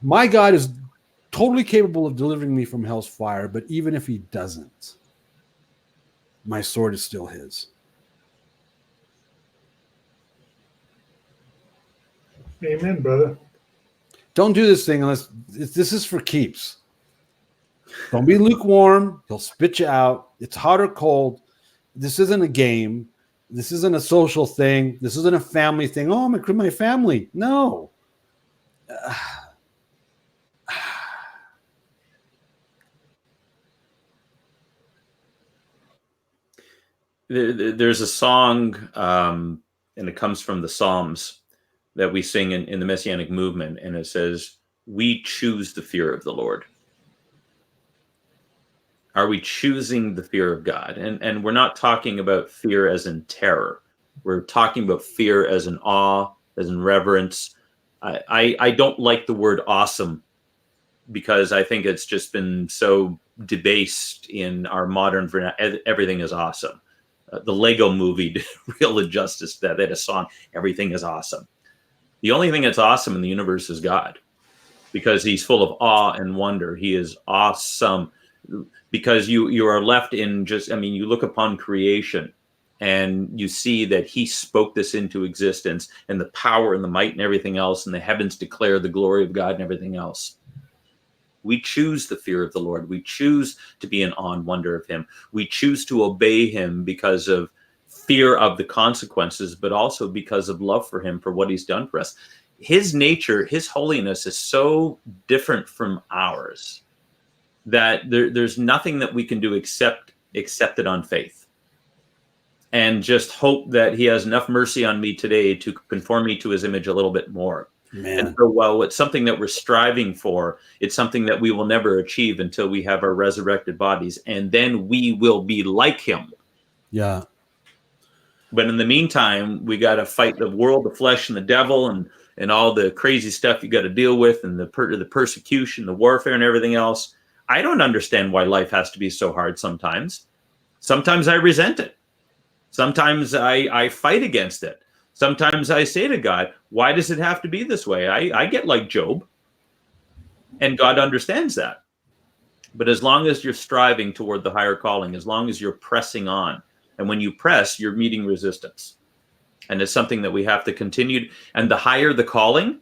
My God is totally capable of delivering me from hell's fire, but even if he doesn't, my sword is still his. Amen, brother. Don't do this thing unless this is for keeps. Don't be lukewarm. He'll spit you out. It's hot or cold. This isn't a game. This isn't a social thing. This isn't a family thing. Oh, my family. No. There's a song, and it comes from the Psalms that we sing in the Messianic movement, and it says, "We choose the fear of the Lord." Are we choosing the fear of God? And we're not talking about fear as in terror. We're talking about fear as in awe, as in reverence. I don't like the word awesome because I think it's just been so debased in our modern, everything is awesome. The Lego movie did real injustice to that. They had a song, "Everything is awesome." The only thing that's awesome in the universe is God, because he's full of awe and wonder. He is awesome because you are left in you look upon creation and you see that he spoke this into existence, and the power and the might and everything else, and the heavens declare the glory of God and everything else. We choose the fear of the Lord. We choose to be in awe and wonder of him. We choose to obey him because of fear of the consequences, but also because of love for him, for what he's done for us. His nature, his holiness is so different from ours that there's nothing that we can do except accept it on faith and just hope that he has enough mercy on me today to conform me to his image a little bit more. Man. And so while it's something that we're striving for, it's something that we will never achieve until we have our resurrected bodies, and then we will be like him. Yeah. But in the meantime, we got to fight the world, the flesh, and the devil, and all the crazy stuff you got to deal with, and the persecution, the warfare, and everything else. I don't understand why life has to be so hard sometimes. Sometimes I resent it. Sometimes I fight against it. Sometimes I say to God, why does it have to be this way? I get like Job, and God understands that. But as long as you're striving toward the higher calling, as long as you're pressing on, and when you press, you're meeting resistance. And it's something that we have to continue. And the higher the calling,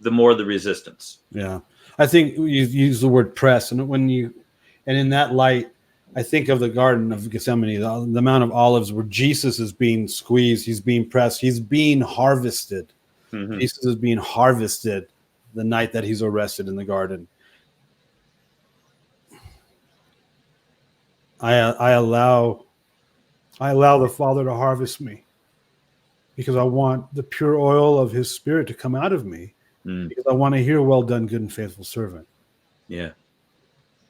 the more the resistance. Yeah. I think you use the word press, and in that light, I think of the Garden of Gethsemane, the amount of olives where Jesus is being squeezed, he's being pressed, he's being harvested. Mm-hmm. Jesus is being harvested the night that he's arrested in the garden. I allow the Father to harvest me because I want the pure oil of his Spirit to come out of me, because I want to hear, "Well done, good and faithful servant." Yeah.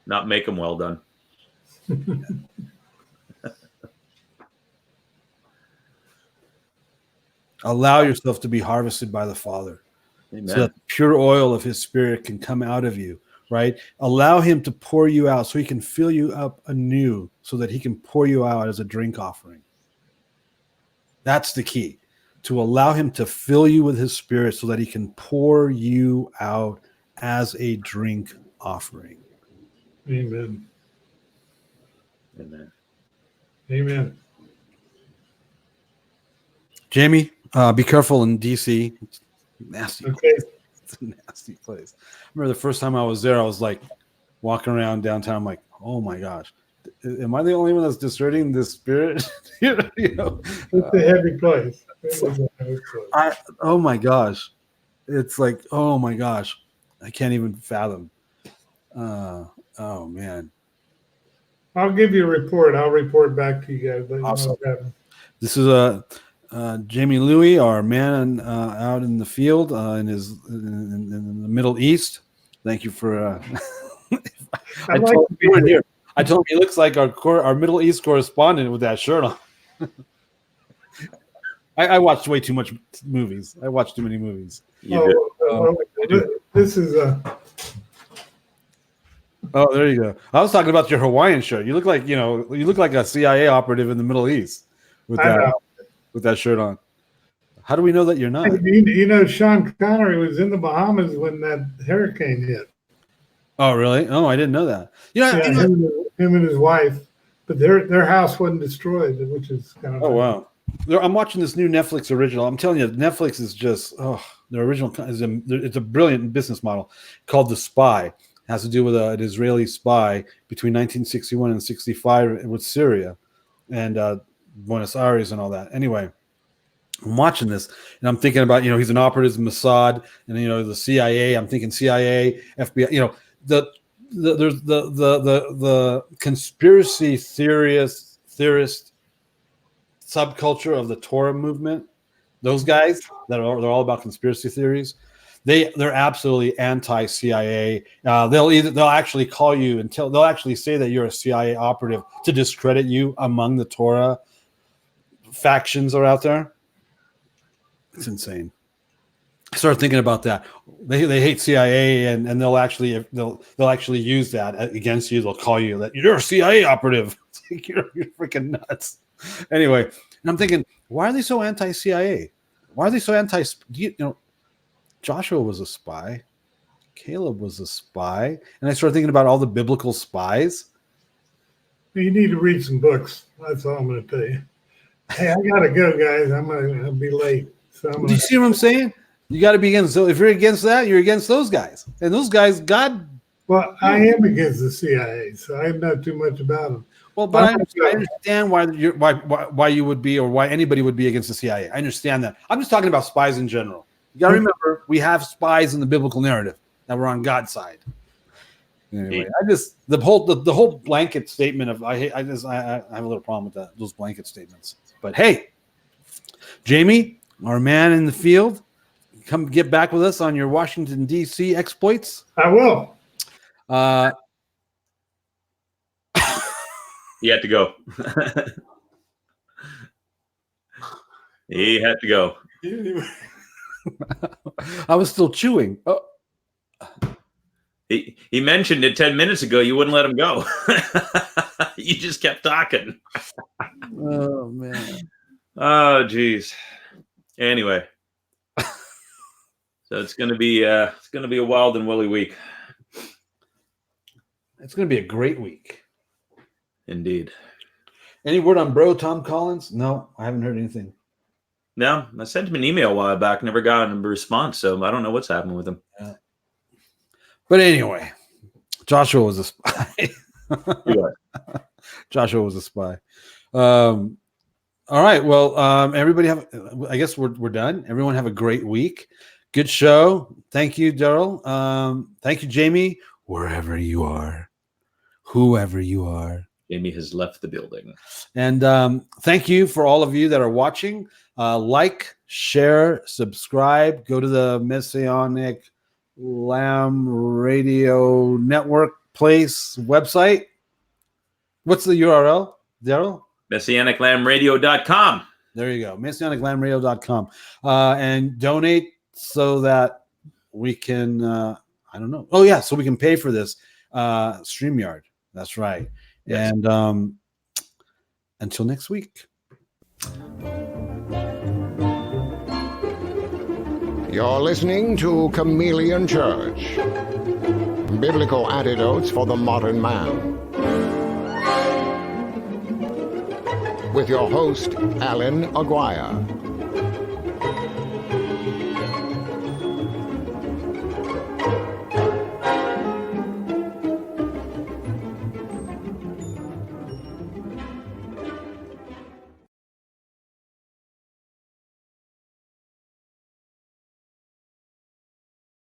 Not make him well done. Allow yourself to be harvested by the Father. Amen. so that the pure oil of his spirit can come out of you, right? Allow him to pour you out so he can fill you up anew, so that he can pour you out as a drink offering. That's the key, to allow him to fill you with his spirit so that he can pour you out as a drink offering. Amen. Amen. Amen. Jamie, be careful in DC. It's nasty. Okay. It's a nasty place. I remember the first time I was there, I was like walking around downtown. I'm like, oh my gosh, am I the only one that's discerning this spirit? you know? It's a heavy place. It is a heavy place. Oh my gosh. It's like, oh my gosh, I can't even fathom. Oh man. I'll give you a report. I'll report back to you guys. Let you know Awesome. what happened. This is Jamie Louie, our man out in the field in the Middle East. Thank you for. I like told to him be here. I told him he looks like our Middle East correspondent with that shirt on. I watched way too much movies. I watched too many movies. This is Oh, there you go. I was talking about your Hawaiian shirt. You look like a CIA operative in the Middle East with that shirt on. How do we know that you're not? You know, Sean Connery was in the Bahamas when that hurricane hit. Oh, really? Oh, I didn't know that. Him and his wife, but their house wasn't destroyed, which is kind of. Oh, wow. I'm watching this new Netflix original. I'm telling you, Netflix is just their original it's a brilliant business model called The Spy. It has to do with an Israeli spy between 1961 and 65 with Syria and Buenos Aires and all that. Anyway, I'm watching this and I'm thinking about, he's an operative in Mossad and, the CIA. I'm thinking CIA, FBI, there's the conspiracy theorist subculture of the Torah movement. Those guys they're all about conspiracy theories. They're absolutely anti-CIA. They'll actually call you they'll actually say that you're a CIA operative to discredit you among the Torah factions are out there. It's insane. I started thinking about that. They hate CIA and they'll actually use that against you. They'll call you that you're a CIA operative. You're freaking nuts. Anyway, and I'm thinking, why are they so anti-CIA? Why are they so anti? Joshua was a spy. Caleb was a spy, and I started thinking about all the biblical spies. You need to read some books. That's all I'm going to tell you. Hey, I got to go, guys. I'll be late. So Do you see what I'm saying? You got to be against. So if you're against that, you're against those guys, and those guys, God. Well, I am against the CIA, so I know too much about them. Well, but I understand why you would be, or why anybody would be against the CIA. I understand that. I'm just talking about spies in general. You got to remember, we have spies in the biblical narrative that were on God's side. Anyway, the whole blanket statement of I have a little problem with that, those blanket statements. But hey, Jamie, our man in the field, come get back with us on your Washington D.C. exploits. I will. He had to go. He had to go. I was still chewing. Oh. He mentioned it 10 minutes ago. You wouldn't let him go. You just kept talking. Oh man. Oh geez. Anyway, so it's gonna be a wild and woolly week. It's gonna be a great week. Indeed. Any word on bro Tom Collins? No, I haven't heard anything. No, I sent him an email a while back, never got a response, so I don't know what's happening with him. Yeah. But anyway, Joshua was a spy. Joshua was a spy. All right. Well, everybody I guess we're done. Everyone have a great week. Good show. Thank you, Darryl. Thank you, Jamie, wherever you are, whoever you are. Jamie has left the building. And thank you for all of you that are watching. Like, share, subscribe. Go to the Messianic Lamb Radio Network website. What's the URL, Darryl? MessianicLambRadio.com. There you go. MessianicLambRadio.com. And donate so that we can, I don't know. Oh, yeah. So we can pay for this StreamYard. That's right. Yes. And until next week. You're listening to Chameleon Church. Biblical Antidotes for the Modern Man. With your host, Allan Aguirre.